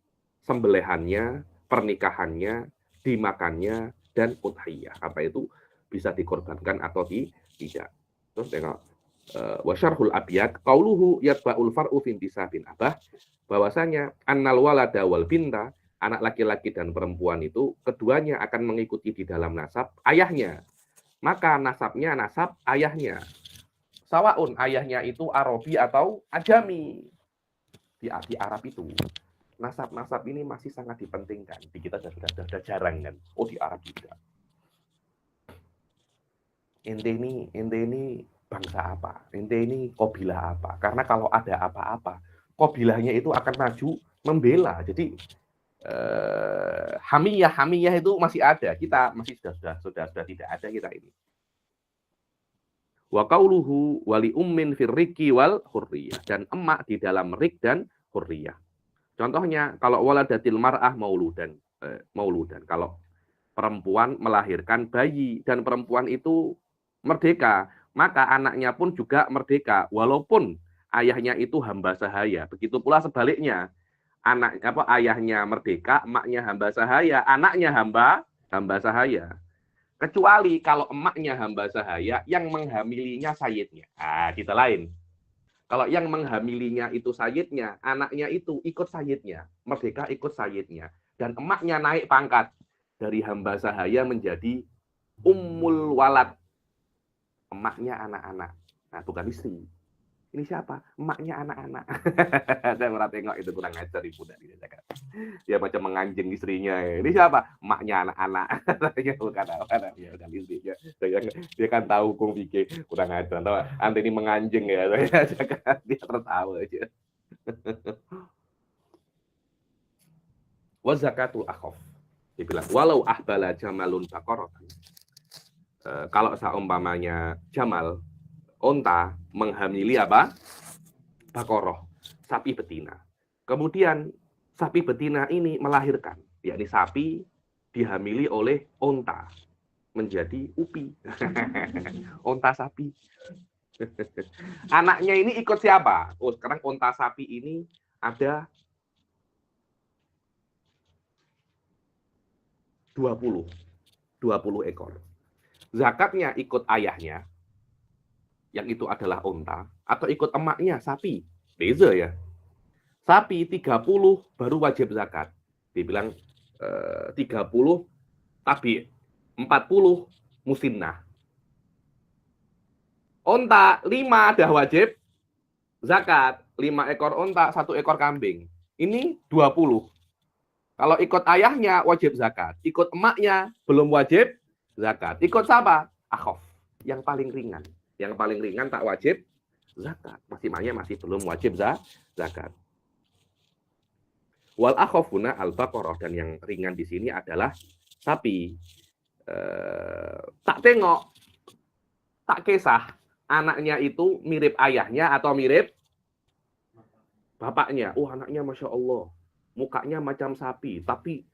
sembelihannya, pernikahannya, dimakannya, dan udhiyah. Apa itu bisa dikorbankan atau tidak. Terus tengok. Wa syarhul abiyat qauluhu yatba'ul far'u fintisa bin abah, bahwasanya annal walada wal binta, anak laki-laki dan perempuan itu keduanya akan mengikuti di dalam nasab ayahnya. maka nasabnya nasab ayahnya. Sawaun ayahnya itu Arabi atau Ajami. Di Arab itu nasab-nasab ini masih sangat dipentingkan. Di kita sudah jarang kan. Oh, di Arab juga. Ente ini bangsa apa? Ente ini kabilah apa? Karena kalau ada apa-apa, kabilahnya itu akan maju membela. Jadi hamiyah itu masih ada. Kita masih sudah tidak ada kita ini. Wa qauluhu wali ummin firriqi wal hurriyah, dan emak di dalam rik dan hurriyah. Contohnya kalau waladatil mar'ah mauludan, kalau perempuan melahirkan bayi dan perempuan itu merdeka, maka anaknya pun juga merdeka walaupun ayahnya itu hamba sahaya. Begitu pula sebaliknya, ayahnya merdeka, emaknya hamba sahaya, anaknya hamba sahaya. Kecuali kalau emaknya hamba sahaya, yang menghamilinya sayyidnya. Kita lain. Kalau yang menghamilinya itu sayyidnya, anaknya itu ikut sayyidnya, merdeka ikut sayyidnya, dan emaknya naik pangkat dari hamba sahaya menjadi ummul walad. Emaknya anak-anak. Nah, bukan istri. Ini siapa? Emaknya anak-anak. Saya merasa tengok itu kurang ajar ibu dari Jakarta. Dia macam menganjing istrinya. Ini siapa? Emaknya anak-anak. bukan ya, bukan istrinya. Dia kan tahu hukum fikih kurang ajar. Anda ini menganjing ya. Dia tertawa aja. Wa zakatul akhaf. Dia bilang, walau ahbala jamalun baqaratan. Kalau seumpamanya jamal, onta menghamili apa? Bakoroh, sapi betina. Kemudian sapi betina ini melahirkan, yakni sapi dihamili oleh onta menjadi upi. Onta sapi. Anaknya ini ikut siapa? Oh, sekarang onta sapi ini ada 20 ekor. Zakatnya ikut ayahnya, yang itu adalah onta, atau ikut emaknya, sapi. Beza ya. Sapi 30 baru wajib zakat. Dibilang 30 tabi, 40 musinnah. Onta 5 dah wajib zakat. 5 ekor onta, 1 ekor kambing. Ini 20. Kalau ikut ayahnya wajib zakat. Ikut emaknya belum wajib zakat. Ikut siapa? Akhaf. Yang paling ringan. Yang paling ringan tak wajib zakat. Masih belum wajib zakat. Wal akhafuna al-baqarah, dan yang ringan di sini adalah sapi. Tak tengok, tak kisah anaknya itu mirip ayahnya atau mirip bapaknya. Oh, anaknya Masya Allah, mukanya macam sapi, tapi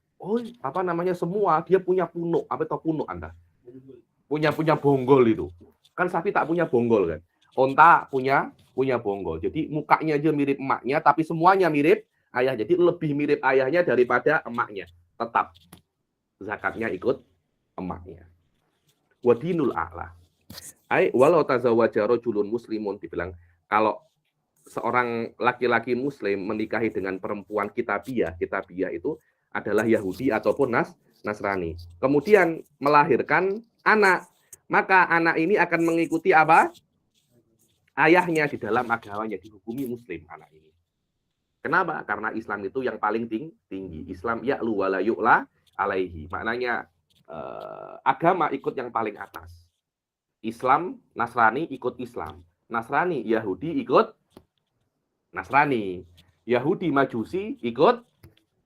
semua dia punya punuk. Apa itu punuk Anda? Punya bonggol itu. Kan sapi tak punya bonggol kan. Onta punya bonggol. Jadi mukanya aja mirip emaknya, tapi semuanya mirip ayah. Jadi lebih mirip ayahnya daripada emaknya. Tetap zakatnya ikut emaknya. Wadinul a'la. Walau tazawwaja rajulun muslimun, dibilang kalau seorang laki-laki muslim menikahi dengan perempuan kitabiyah itu adalah Yahudi ataupun Nasrani. Kemudian melahirkan anak, maka anak ini akan mengikuti apa? Ayahnya di dalam agamanya, dihukumi muslim anak ini. Kenapa? Karena Islam itu yang paling tinggi. Islam ya'lu wa la yu'la alaihi. Maknanya agama ikut yang paling atas. Islam, Nasrani ikut Islam. Nasrani, Yahudi ikut Nasrani. Yahudi, Majusi ikut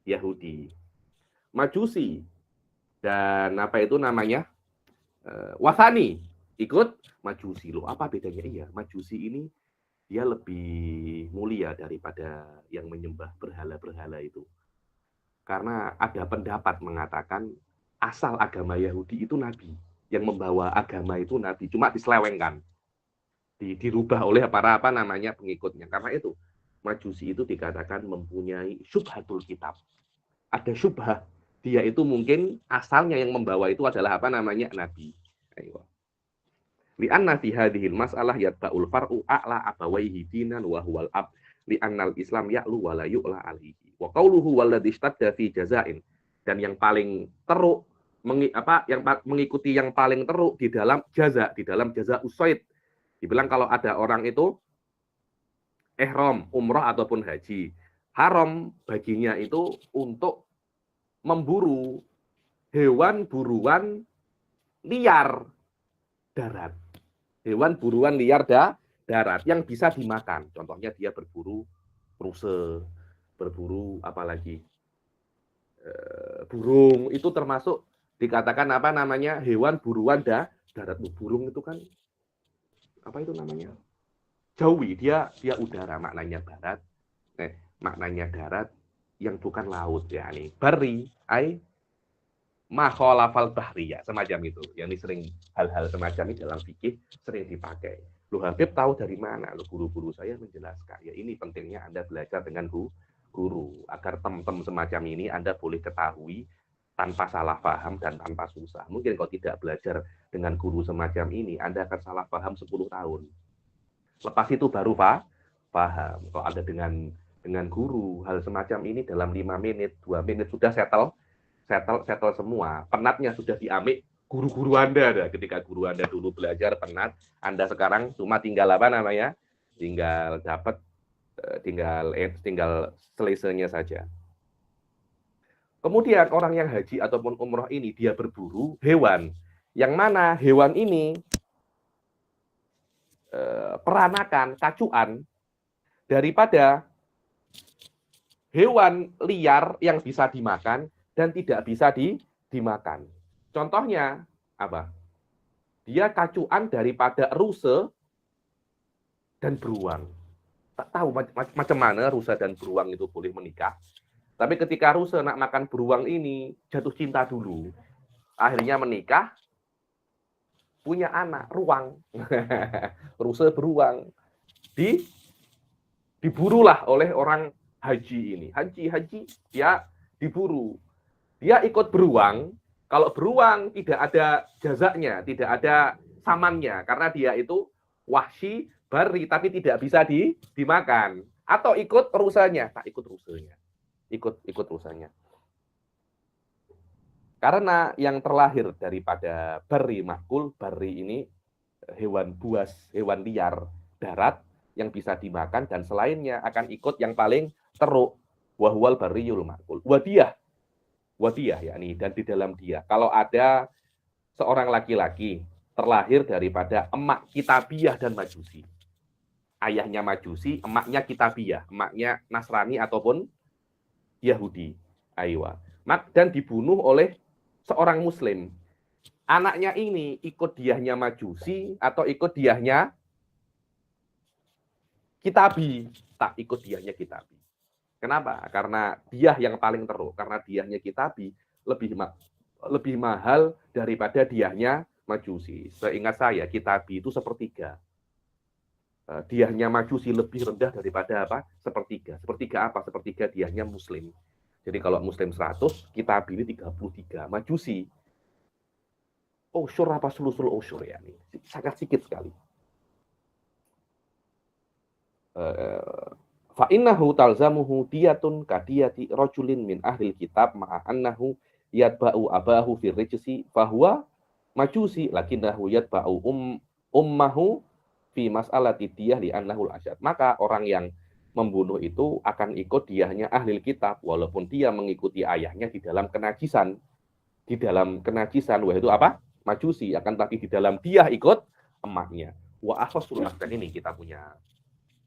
Yahudi. Majusi dan apa itu namanya? Wasani ikut Majusi. Loh, apa bedanya? Iya, Majusi ini dia lebih mulia daripada yang menyembah berhala-berhala itu. Karena ada pendapat mengatakan asal agama Yahudi itu nabi. Yang membawa agama itu nabi, cuma diselewengkan. Dirubah oleh para pengikutnya. Karena itu Majusi itu dikatakan mempunyai syubhatul kitab. Ada syubhah. Dia itu mungkin asalnya yang membawa itu adalah nabi. Ayo. Li'anna fi hadhil mas'alah yatba'ul far'u a'la abawaihi dinan wa huwal ab. Li'annal Islam ya'lu wa la yu'la alaihi. Wa qawluhu walladhi ishtadda fi jazain. Dan yang paling teruk mengikuti yang paling teruk di dalam jaza usaid. Dibilang kalau ada orang itu ihram, umroh ataupun haji, haram baginya itu untuk memburu hewan buruan liar darat. Hewan buruan liar darat yang bisa dimakan. Contohnya dia berburu ruse, berburu apalagi burung, itu termasuk dikatakan apa namanya hewan buruan darat. Burung itu kan apa itu namanya? Jawi, dia udara, maknanya barat. Maknanya darat yang bukan laut, ya nih. Bari, makholafal bahriya, semacam itu. Yang ini sering hal-hal semacam ini dalam fikih sering dipakai. Lu Habib tahu dari mana? Lu guru-guru saya menjelaskan. Ya ini pentingnya Anda belajar dengan guru agar tem-tem semacam ini Anda boleh ketahui tanpa salah paham dan tanpa susah. Mungkin kalau tidak belajar dengan guru semacam ini, Anda akan salah paham 10 tahun. Lepas itu baru paham. Kalau ada dengan guru, hal semacam ini dalam 5 menit, 2 menit sudah settle semua. Penatnya sudah diambil guru-guru Anda. Ketika guru Anda dulu belajar penat, Anda sekarang cuma tinggal apa namanya? Tinggal dapat, tinggal selesainya saja. Kemudian orang yang haji ataupun umroh ini dia berburu hewan. Yang mana hewan ini peranakan, kacuan daripada hewan liar yang bisa dimakan dan tidak bisa dimakan. Contohnya apa? Dia kacuan daripada ruse dan beruang. Tak tahu macam mana rusa dan beruang itu boleh menikah. Tapi ketika rusa nak makan beruang ini jatuh cinta dulu. Akhirnya menikah, punya anak, ruang. Rusa beruang. Diburulah oleh orang haji ini. Haji, dia diburu. Dia ikut beruang. Kalau beruang tidak ada jazaknya, tidak ada samannya. Karena dia itu wahsi, bari, tapi tidak bisa dimakan. Atau ikut rusanya. Tak ikut rusanya. Ikut rusanya. Karena yang terlahir daripada bari makul, bari ini hewan buas, hewan liar darat yang bisa dimakan dan selainnya akan ikut yang paling teruk, wahwal bariyul makul. Wadiyah yakni, dan di dalam dia kalau ada seorang laki-laki terlahir daripada emak kitabiyah dan majusi. Ayahnya majusi, emaknya kitabiyah, emaknya Nasrani ataupun Yahudi. Aywa. Dan dibunuh oleh seorang muslim. Anaknya ini ikut diahnya majusi atau ikut diahnya kitabi? Tak ikut diahnya kitabi. Kenapa? Karena diah yang paling teruk. Karena diahnya kitabi lebih mahal daripada diahnya majusi. Seingat saya, kitabi itu sepertiga. Diahnya majusi lebih rendah daripada apa? Sepertiga. Sepertiga apa? Sepertiga diahnya muslim. Jadi kalau muslim 100, kitabi ini 33. Majusi. Usyur apa sulusul usyur ya? Sangat sedikit sekali. Fa innahu talzamuhu diyatun kadiyati rajulin min ahlil kitab ma'a annahu yatba'u abahu fir rijsi fahuwa majusi lakinnahu yatba'u ummahu fi mas'alati diyah li annahu al-asyad. Maka orang yang membunuh itu akan ikut diahnya ahli kitab walaupun dia mengikuti ayahnya di dalam kenajisan. Di dalam kenajisan wah itu apa? Majusi, akan tapi di dalam diah ikut emaknya. Wa akhasul dan ini kita punya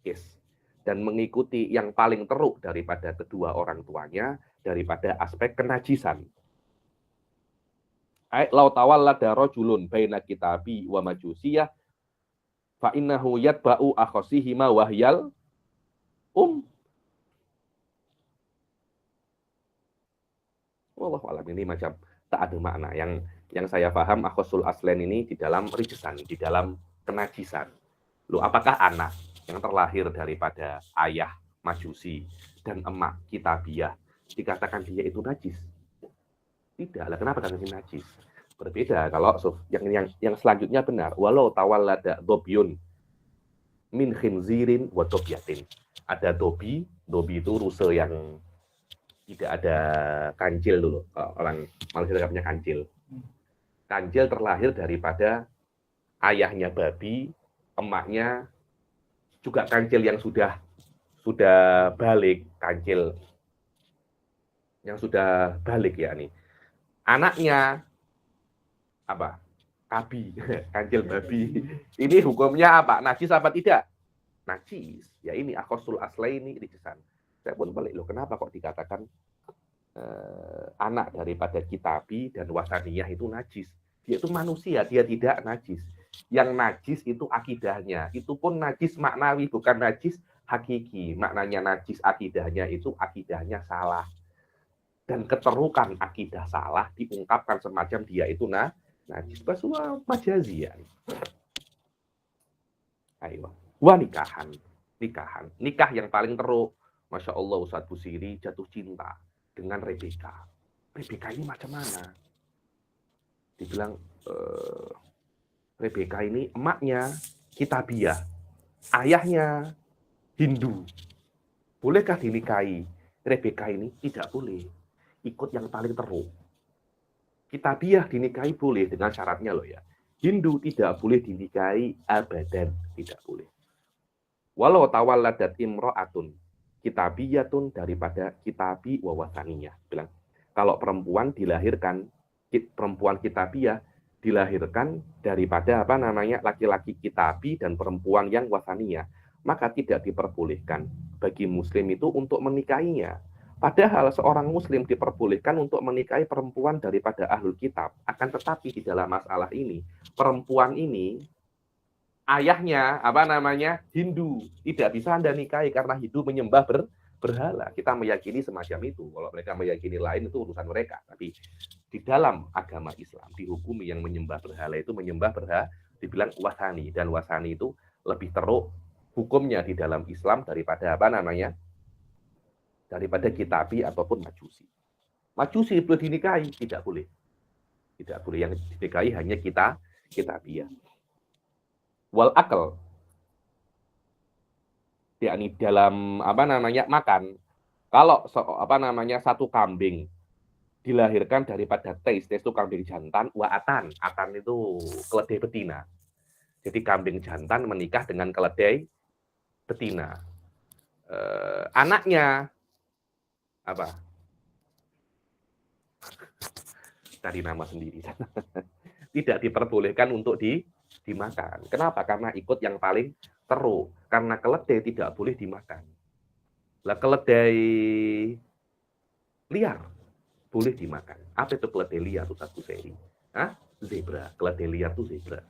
case. Dan mengikuti yang paling teruk daripada kedua orang tuanya daripada aspek kenajisan. Lau tawallada rajulun baina kitabi wa majusiyah fa innahu yatba'u akhasihima wahyal Wallahu alam, ini macam tak ada makna. Yang saya paham akhasul aslen ini di dalam rijsan, di dalam kenajisan. Loh, apakah anak yang terlahir daripada ayah majusi dan emak kitabiyah dikatakan dia itu najis? Tidak lah, kenapa katakan najis? Berbeda kalau yang selanjutnya benar. Walau tawallada dobyun min khinzirin wa dobyatin. Ada dobi itu rusa yang tidak ada kancil dulu. Orang Malaysia punya kancil. Kancil terlahir daripada ayahnya babi, emaknya juga kancil yang sudah balik, kancil yang sudah balik ya nih. Anaknya apa? Kabi, kancil babi. Ini hukumnya apa? Najis apa tidak? Najis. Ya ini akhosul aslaini rijisan. Saya pun balik loh, kenapa kok dikatakan anak daripada kitabi dan wasaniyah itu najis? Dia itu manusia, dia tidak najis. Yang najis itu akidahnya. Itu pun najis maknawi, bukan najis hakiki. Maknanya najis akidahnya itu akidahnya salah. Dan keterukan akidah salah diungkapkan semacam dia itu najis. Bahwa majazi ya. Ayo. Wah nikahan. Nikah yang paling teruk. Masya Allah Ustadz Busiri jatuh cinta dengan Rebeka. Rebeka ini macam mana? Dibilang Rebeka ini emaknya Kitabiah, ayahnya Hindu. Bolehkah dinikahi? Rebeka ini tidak boleh. Ikut yang paling teruk. Kitabiah dinikahi boleh dengan syaratnya loh ya. Hindu tidak boleh dinikahi abadan, tidak boleh. Walau tawalladat imra'atun kitabiyatun daripada kitabi wawasaniyah. Bilang kalau perempuan dilahirkan, perempuan kitabiyah dilahirkan daripada apa namanya laki-laki kitabi dan perempuan yang wasaniyah, maka tidak diperbolehkan bagi muslim itu untuk menikahinya. Padahal seorang muslim diperbolehkan untuk menikahi perempuan daripada ahlul kitab. Akan tetapi di dalam masalah ini, perempuan ini ayahnya apa namanya Hindu, tidak bisa Anda nikahi karena Hindu menyembah berhala. Kita meyakini semacam itu. Kalau mereka meyakini lain itu urusan mereka. Tapi di dalam agama Islam dihukumi yang menyembah berhala itu menyembah berhala dibilang wasani, dan wasani itu lebih teruk hukumnya di dalam Islam daripada apa namanya daripada kitabi ataupun majusi. Majusi boleh dinikahi, tidak boleh. Tidak boleh, yang dinikahi hanya kitabiah. Wal akal, yakni dalam apa namanya makan. Kalau apa namanya satu kambing dilahirkan daripada tes itu kambing jantan, atan itu keledai betina. Jadi kambing jantan menikah dengan keledai betina. Anaknya apa? Dari nama sendiri. Tidak diperbolehkan untuk dimakan. Kenapa? Karena ikut yang paling teruk. Karena keledai tidak boleh dimakan. Lah keledai liar boleh dimakan. Apa itu keledai liar, Ustaz Busiri? Zebra. Keledai liar itu zebra.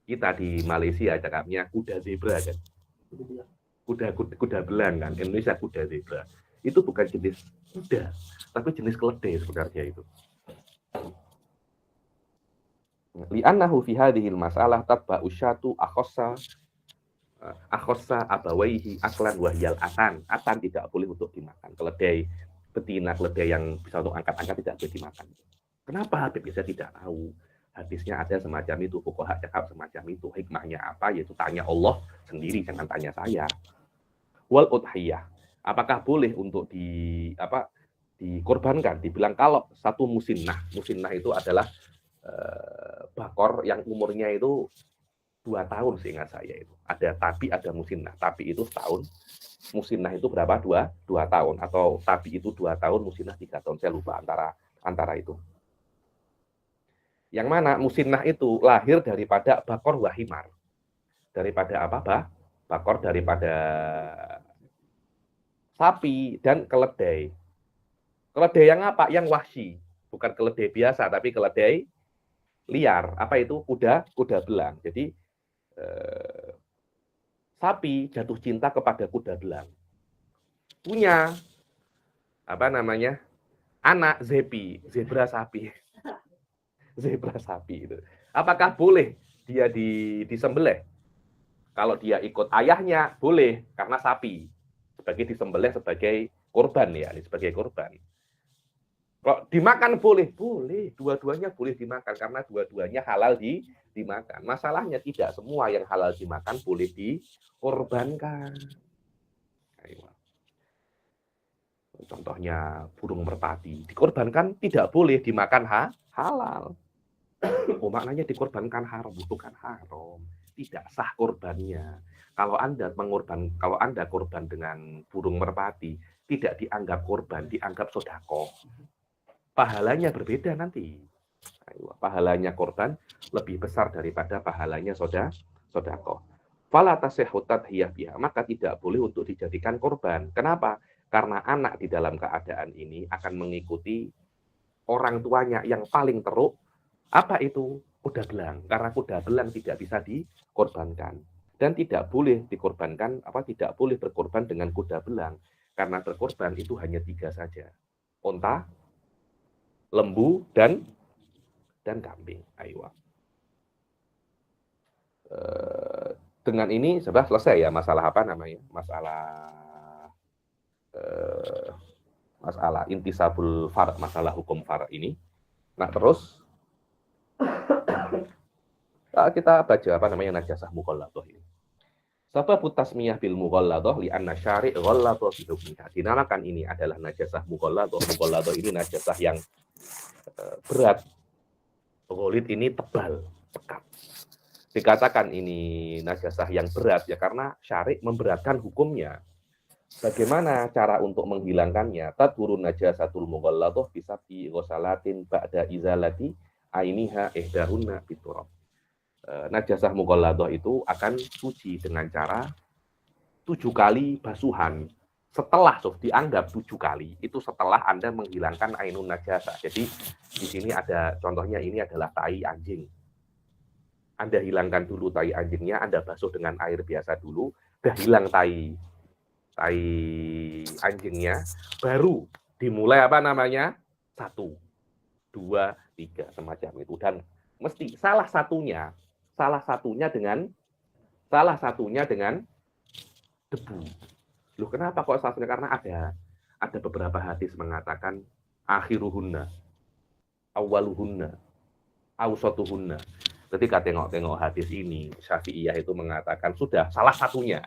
Kita di Malaysia cakapnya kuda zebra kan. Kuda belang kan. Indonesia kuda zebra. Itu bukan jenis kuda, tapi jenis keledai sebenarnya itu. Li'annahu fi hadhil masalah tatba'u syatu akhassa abawaihi aklan wahyal atan. Atan tidak boleh untuk dimakan. Keledai betina, keledai yang bisa untuk angkat-angkat tidak boleh dimakan. Kenapa Habib bisa tidak tahu? Hadisnya ada semacam itu, fuqaha cakap semacam itu. Hikmahnya apa? Yaitu tanya Allah sendiri, jangan tanya saya. Wal udhiyah, apakah boleh untuk dikorbankan? Dibilang kalau satu musinnah itu adalah bakor yang umurnya itu 2 tahun seingat saya itu. Ada tabi, ada musinnah. Tabi itu setahun, musinnah itu berapa? 2 tahun. Atau tabi itu 2 tahun, musinnah 3 tahun. Saya lupa antara itu. Yang mana musinnah itu lahir daripada bakor wahimar. Daripada apa? Bakor daripada sapi dan keledai. Keledai yang apa? Yang wahsi. Bukan keledai biasa, tapi keledai liar. Apa itu? Kuda belang. Jadi sapi jatuh cinta kepada kuda belang. Punya apa namanya? Anak zebra sapi. Zebra sapi itu. Apakah boleh dia disembelih? Kalau dia ikut ayahnya boleh karena sapi. Sebagai disembelih sebagai korban ya, sebagai korban. Kalau dimakan boleh, dua-duanya boleh dimakan karena dua-duanya halal dimakan. Masalahnya tidak semua yang halal dimakan boleh dikorbankan. Contohnya burung merpati, dikorbankan tidak boleh dimakan halal. Oh, maknanya dikorbankan haram, bukan haram. Tidak sah korbannya. Kalau Anda korban dengan burung merpati, tidak dianggap korban, dianggap sodako. Pahalanya berbeda nanti. Pahalanya korban lebih besar daripada pahalanya sodako. Fala tasihhu tadhiyah biha, maka tidak boleh untuk dijadikan korban. Kenapa? Karena anak di dalam keadaan ini akan mengikuti orang tuanya yang paling teruk. Apa itu? Kuda belang. Karena kuda belang tidak bisa dikorbankan. Dan tidak boleh dikorbankan, tidak boleh berkorban dengan kuda belang. Karena berkorban itu hanya 3 saja. Onta, lembu, dan kambing. Ayo. Dengan ini sudah selesai ya masalah apa namanya? Masalah intisabul far, masalah hukum far ini. Nah, terus kita baca apa namanya najasah mughalladah ini. Sababut tasmiyah bil mughalladah li anna syari' ghalladha fi hukmiha. Dinamakan ini adalah najasah mughalladah. Mughalladah ini najasah yang berat. Ghalid ini tebal, pekat. Dikatakan ini najasah yang berat ya karena syari' memberatkan hukumnya. Bagaimana cara untuk menghilangkannya? Tadhurun najasatul mughalladah bisabi ghusalatin ba'da izalati ainiha ihdahunna biturab. Najasah mughalladah itu akan suci dengan cara 7 kali basuhan. Setelah dianggap 7 kali, itu setelah Anda menghilangkan ainun najasah. Jadi di sini ada contohnya, ini adalah tai anjing. Anda hilangkan dulu tai anjingnya, Anda basuh dengan air biasa dulu, udah hilang tai anjingnya, baru dimulai apa namanya? 1, 2, 3 semacam itu. Dan mesti salah satunya dengan debu. Loh, kenapa kok salah satunya? Karena ada beberapa hadis mengatakan akhiruhunna, awaluhunna, awsatuhunna. Ketika tengok hadis ini, Syafi'iyah itu mengatakan sudah salah satunya,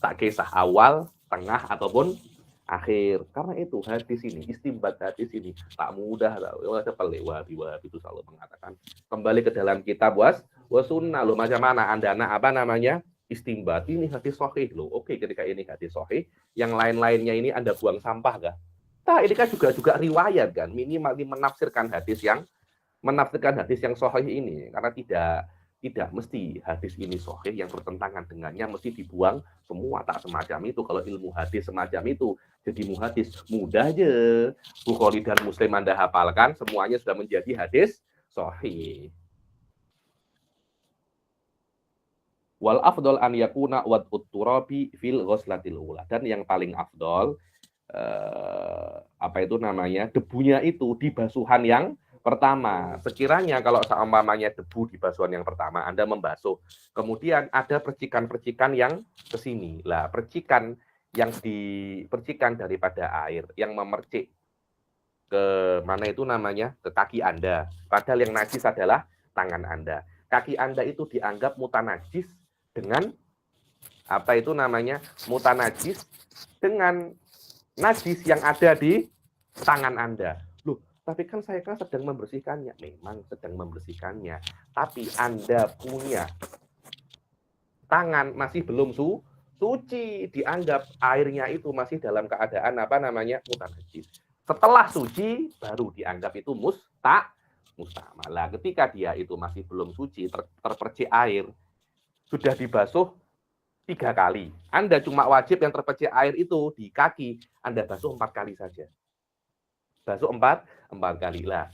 tak kisah awal, tengah ataupun akhir. Karena itu hadis ini, istimbat hadis ini tak mudah. Wahabi itu selalu mengatakan kembali ke dalam kitab sunnah. Loh, macam mana Anda apa namanya istimbat ini hadis sahih loh. Oke, ketika ini hadis sahih, yang lain-lainnya ini Anda buang sampah kah? Nah, ini kan juga riwayat kan, minimal menafsirkan hadis yang sahih ini, karena tidak mesti hadis ini sahih yang bertentangan dengannya mesti dibuang semua, tak semacam itu. Kalau ilmu hadis semacam itu, jadi muhadis mudah aja. Bukhari dan Muslim Anda hafalkan, semuanya sudah menjadi hadis sahih. Wal afdol an yakuna wad'ut turabi fil ghuslatil ula. Dan yang paling afdol debunya itu di basuhan yang pertama. Sekiranya kalau seumpamanya debu di basuhan yang pertama, Anda membasuh, kemudian ada percikan-percikan yang ke sini. Lah, percikan daripada air yang memercik ke mana itu namanya? Ke kaki Anda. Padahal yang najis adalah tangan Anda. Kaki Anda itu dianggap mutanajis dengan mutanajis dengan najis yang ada di tangan Anda. Loh, tapi kan saya kan sedang membersihkannya. Memang sedang membersihkannya. Tapi Anda punya tangan masih belum suci. Dianggap airnya itu masih dalam keadaan mutanajis. Setelah suci, baru dianggap itu musta'mal. Ketika dia itu masih belum suci, terpercik air, sudah dibasuh 3 kali. Anda cuma wajib yang terpercik air itu di kaki, Anda basuh 4 kali saja. Basuh 4 kali lah.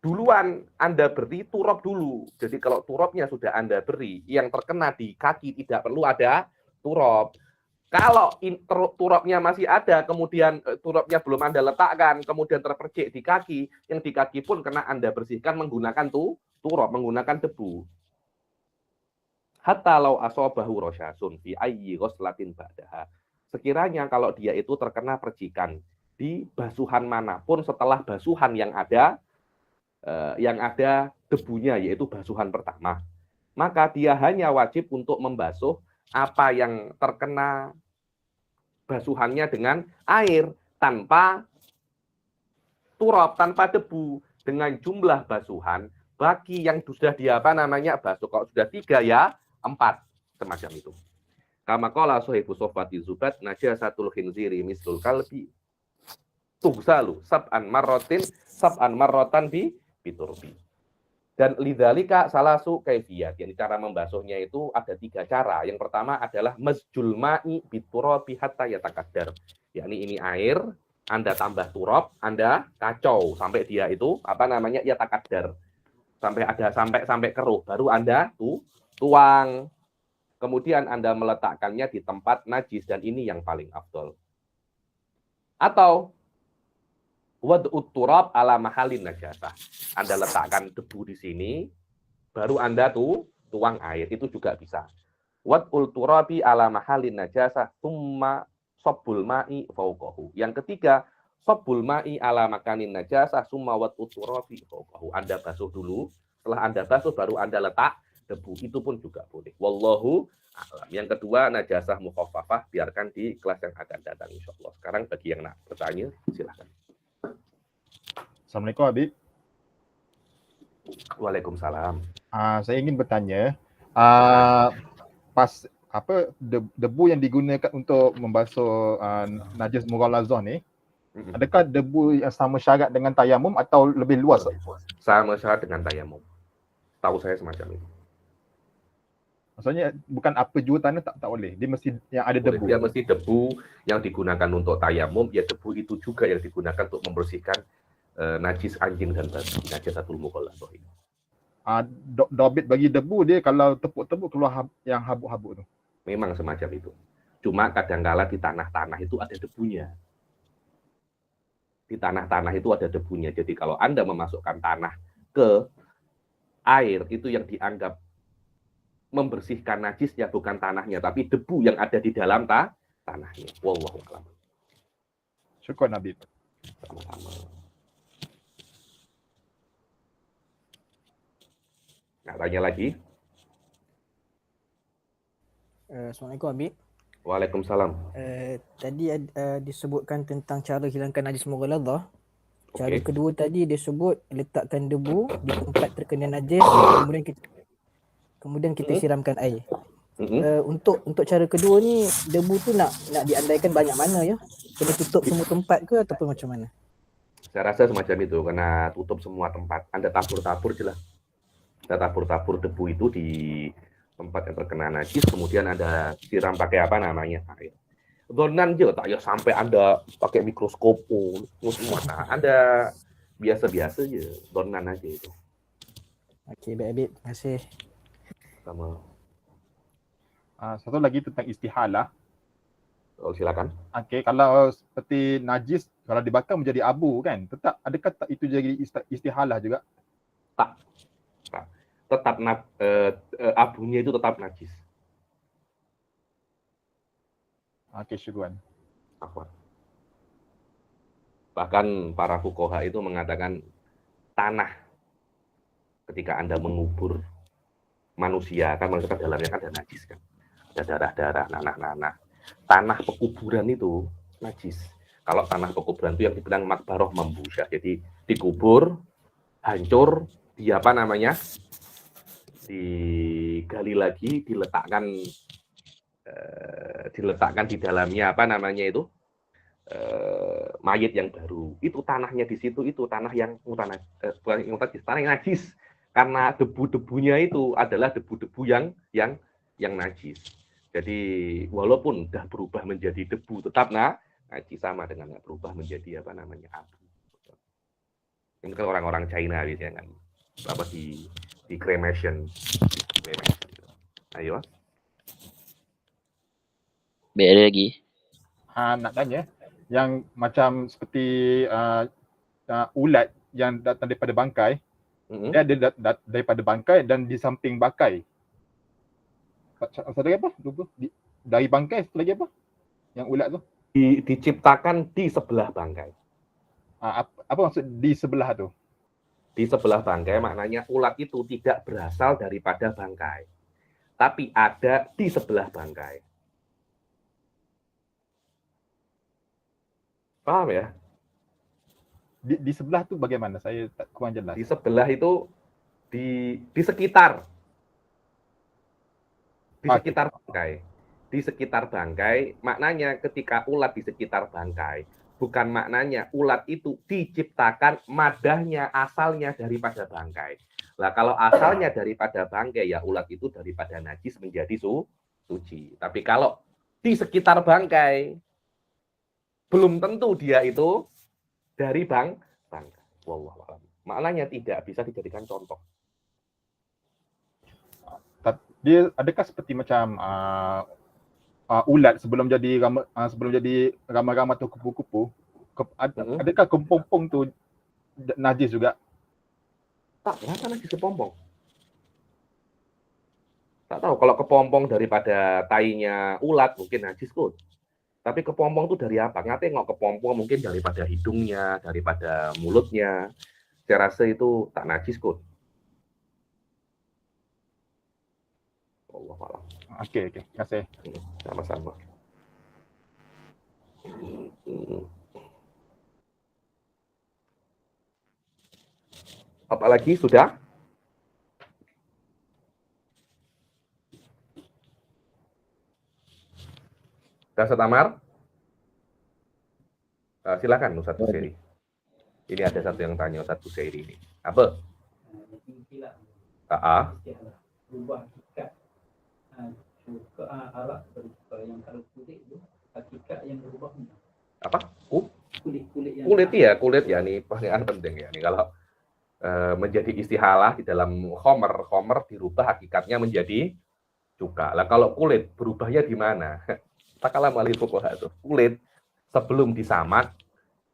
Duluan Anda beri turab dulu. Jadi kalau turabnya sudah Anda beri, yang terkena di kaki tidak perlu ada turab. Kalau turabnya masih ada, kemudian turabnya belum Anda letakkan, kemudian terpercik di kaki, yang di kaki pun kena Anda bersihkan menggunakan turab, menggunakan debu. Hatta law asabahu rasyasun fi ayyi ghuslatin ba'daha. Sekiranya kalau dia itu terkena percikan di basuhan manapun setelah basuhan yang ada debunya, yaitu basuhan pertama, maka dia hanya wajib untuk membasuh apa yang terkena basuhannya dengan air tanpa turab, tanpa debu, dengan jumlah basuhan bagi yang sudah basuh. Kalau sudah 3 ya 4, semacam itu. Kama qala sahibu sofati zubat najasatul khinziri mislul kalbi tuhsalu sab'an marrotan biturbi. Dan lidzalika salasu kaifiyat. Yang cara membasuhnya itu ada 3 cara. Yang pertama adalah masjul ma'i biturabi hatta yatakaddar. Yakni ini air, Anda tambah turab, Anda kacau sampai dia itu yatakaddar. Sampai keruh, baru Anda tuang. Kemudian Anda meletakkannya di tempat najis, dan ini yang paling afdol. Atau wad'ut turab ala mahalin najasah. Anda letakkan debu di sini, baru Anda tuang air, itu juga bisa. Wad'ul turabi ala mahalin najasah thumma sobbul ma'i fauqahu. Yang ketiga, sobbul ma'i ala makanin najasah thumma wad'ut turabi fauqahu. Anda basuh dulu, setelah Anda basuh baru Anda letak debu, itu pun juga boleh. Wallahu a'lam. Yang kedua, najasah mukhaffafah, biarkan di kelas yang akan datang insyaallah. Sekarang bagi yang nak bertanya, silakan. Assalamualaikum Habib. Waalaikumsalam. Saya ingin bertanya, pas debu yang digunakan untuk membasuh najis mughalazah ni, adakah debu yang sama syarat dengan tayamum atau lebih luas? Sama syarat dengan tayamum. Tahu saya semacam itu. Maksudnya bukan apa jua tanah tak boleh. Dia mesti yang ada debu. Dia mesti debu yang digunakan untuk tayamum, ya debu itu juga yang digunakan untuk membersihkan najis anjing dan babi, najasatul mughalazah ini. Dobit bagi debu dia kalau tepuk-tepuk keluar yang habuk-habuk tu. Memang semacam itu. Cuma kadang-kala di tanah-tanah itu ada debunya. Di tanah-tanah itu ada debunya. Jadi kalau Anda memasukkan tanah ke air, itu yang dianggap membersihkan najisnya bukan tanahnya, tapi debu yang ada di dalam tanahnya. Wallahu a'lam. Syukran Habib. Sama-sama. Nak tanya lagi? Assalamualaikum Habib. Waalaikumsalam. Tadi disebutkan tentang cara hilangkan najis mughalazah. Cara kedua tadi dia sebut letakkan debu di tempat terkena najis, kemudian kita siramkan air. Untuk cara kedua ni, debu tu nak diandaikan banyak mana ya? Kena tutup semua tempat ke ataupun macam mana? Saya rasa semacam itu, kena tutup semua tempat. Anda tabur-tabur jelas. Anda tabur-tabur debu itu di tempat yang terkena najis, kemudian Anda siram pakai air. Donan je tak ya sampai Anda pakai mikroskop semua. Nah, Anda biasa-biasa je, donan aja itu. Okey, baik, terima kasih. Sama. Satu lagi tentang istihalah. Oh, silakan. Okey, kalau seperti najis kalau dibakar menjadi abu kan, adakah itu jadi istihalah juga? Tak. Tetap abunya itu tetap najis. Okey, syukran. Bahkan para fuqaha itu mengatakan tanah ketika Anda mengubur manusia, kan manusia dalamnya kan ada najis kan. Ada darah-darah, nanah-nanah. Tanah pekuburan itu najis. Kalau tanah pekuburan itu yang dibilang makbaroh membusyah. Jadi dikubur, hancur, digali lagi, diletakkan di dalamnya mayit yang baru. Itu tanahnya di situ, itu tanah yang tanah yang najis. Karena debu-debunya itu adalah debu-debu yang najis. Jadi walaupun sudah berubah menjadi debu, tetap najis, sama dengan berubah menjadi abu. Ini kan orang-orang China biasanya kan di cremation. Ayo. Ada lagi. Nak tanya, yang macam seperti ulat yang datang daripada bangkai, dia ada daripada bangkai dan di samping bangkai. Satu lagi apa? Dari bangkai, satu lagi apa? Yang ulat tu? Diciptakan di sebelah bangkai. Apa maksud di sebelah tu? Di sebelah bangkai maknanya ulat itu tidak berasal daripada bangkai, tapi ada di sebelah bangkai. Paham ya? Di sebelah tu bagaimana? Saya tak kurang jelas. Di sebelah itu di sekitar bangkai. Di sekitar bangkai, maknanya ketika ulat di sekitar bangkai, bukan maknanya ulat itu diciptakan madahnya asalnya daripada bangkai. Nah, kalau asalnya daripada bangkai, ya ulat itu daripada najis menjadi suci. Tapi kalau di sekitar bangkai, belum tentu dia itu dari bangkai. Wallahualam. Maknanya tidak bisa dijadikan contoh. Dia adakah seperti macam ulat sebelum jadi rama-rama atau kupu-kupu, adakah kepompong tu najis juga? Tak berapa najis kepompong. Tak tahu, kalau kepompong daripada tainya ulat mungkin najis kot. Tapi kepompong itu dari apa? Nggak tengok kepompong mungkin daripada hidungnya, daripada mulutnya. Saya rasa itu tak najis kot. Wallahualam. Okey, terima kasih. Sama-sama. Apalagi sudah? Ustaz Tamar? Silakan Ustaz Busairi. Ini ada satu yang tanya Ustaz Busairi ini. Apa? Berubah hakikat ke alat yang kalau kulit itu hakikat yang berubah. Apa? Kulit Ya nih pertanyaan penting ya nih kalau menjadi istihalah di dalam khomer dirubah hakikatnya menjadi cuka. Lah kalau kulit berubahnya di mana? Takalam alil fuqaha itu. Kulit sebelum disamak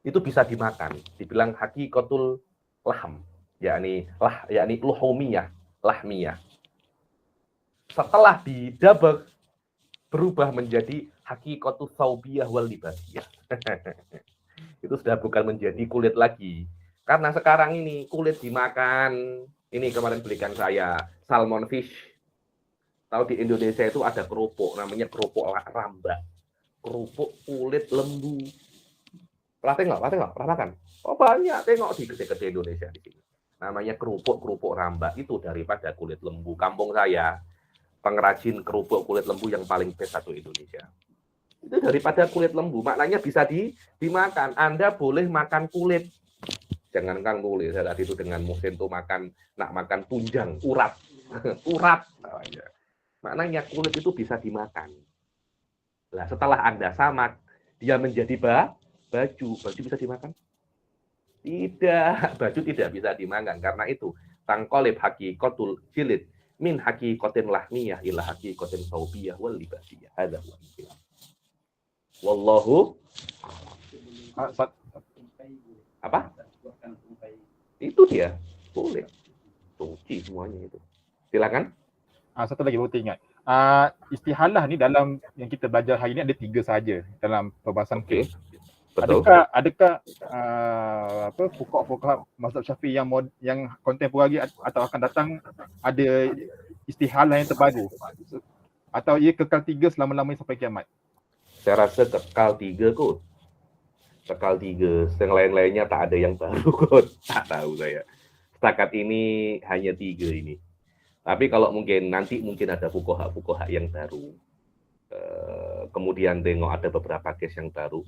itu bisa dimakan. Dibilang hakikatul lahm, yakni luhumiyah, lahmiyah. Setelah didabag berubah menjadi hakikatul saubiyah wal libasiyah. Itu sudah bukan menjadi kulit lagi. Karena sekarang ini kulit dimakan. Ini kemarin belikan saya salmon fish. Tahu di Indonesia itu ada kerupuk, namanya kerupuk ramba. Kerupuk kulit lembu. Pernah tengok? Pernah makan? Oh banyak, tengok di gede-gede Indonesia di sini. Namanya kerupuk ramba. Itu daripada kulit lembu. Kampung saya, pengrajin kerupuk kulit lembu yang paling best satu Indonesia. Itu daripada kulit lembu, maknanya bisa dimakan. Anda boleh makan kulit. Jangankan kulit, saya tadi itu dengan Muhsin tuh nak makan tunjang, urat. Urat. Maknanya kulit itu bisa dimakan. Nah, setelah Anda samak, dia menjadi baju bisa dimakan? Tidak, baju tidak bisa dimakan. Karena itu, tangkolib hakikatul jilid min hakikatin lahmiyah ila hakikatin saubiyah wal libasiyah. Hadza huwa al-khilaf. Wallahu apa? Itu dia, boleh. Suci semuanya itu. Silakan. Satu lagi baru ingat. Istihalah ni dalam yang kita belajar hari ni ada 3 saja dalam perbahasan fiqh. Betul. Adakah fuqaha mazhab Syafi'i yang kontemporari atau akan datang ada istihalah yang terbaru? Atau ia kekal 3 selama-lamanya sampai kiamat? Saya rasa kekal 3 kot. Kekal 3. Yang lain-lainnya tak ada yang baru kot. Tak tahu saya. Setakat ini hanya 3 ini. Tapi kalau nanti mungkin ada fuqaha yang baru. Kemudian tengok ada beberapa case yang baru.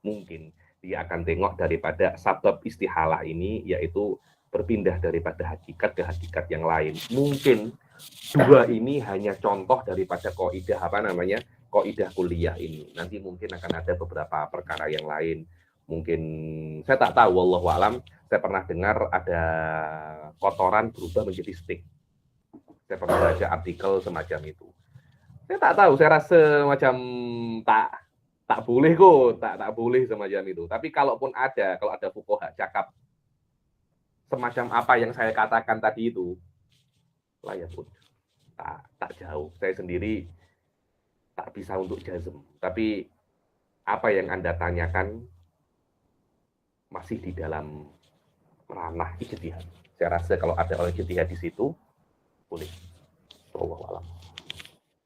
Mungkin dia akan tengok daripada sabab istihalah ini, yaitu berpindah daripada hakikat ke hakikat yang lain. Mungkin 2 ini hanya contoh daripada kaidah kuliah ini. Nanti mungkin akan ada beberapa perkara yang lain. Mungkin saya tak tahu, wallahu alam. Saya pernah dengar ada kotoran berubah menjadi stick. Saya pernah baca artikel semacam itu. Saya tak tahu, saya rasa macam tak boleh kok, tak boleh semacam itu. Tapi kalau ada fuqaha cakap semacam apa yang saya katakan tadi itu, layak pun tak jauh. Saya sendiri tak bisa untuk jazm. Tapi apa yang Anda tanyakan masih di dalam ranah ijtihad. Saya rasa kalau ada orang ijtihad di situ, boleh. Wallahu a'lam.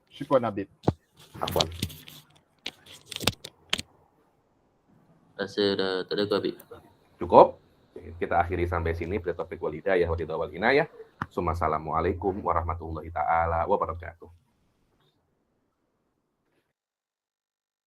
Syukran Habib. Afwan. Rasa dah tak ada Habib. Cukup. Kita akhiri sampai sini. Bila topik wal hidayah wa ridha wal inayah. Assalamualaikum warahmatullahi taala wabarakatuh.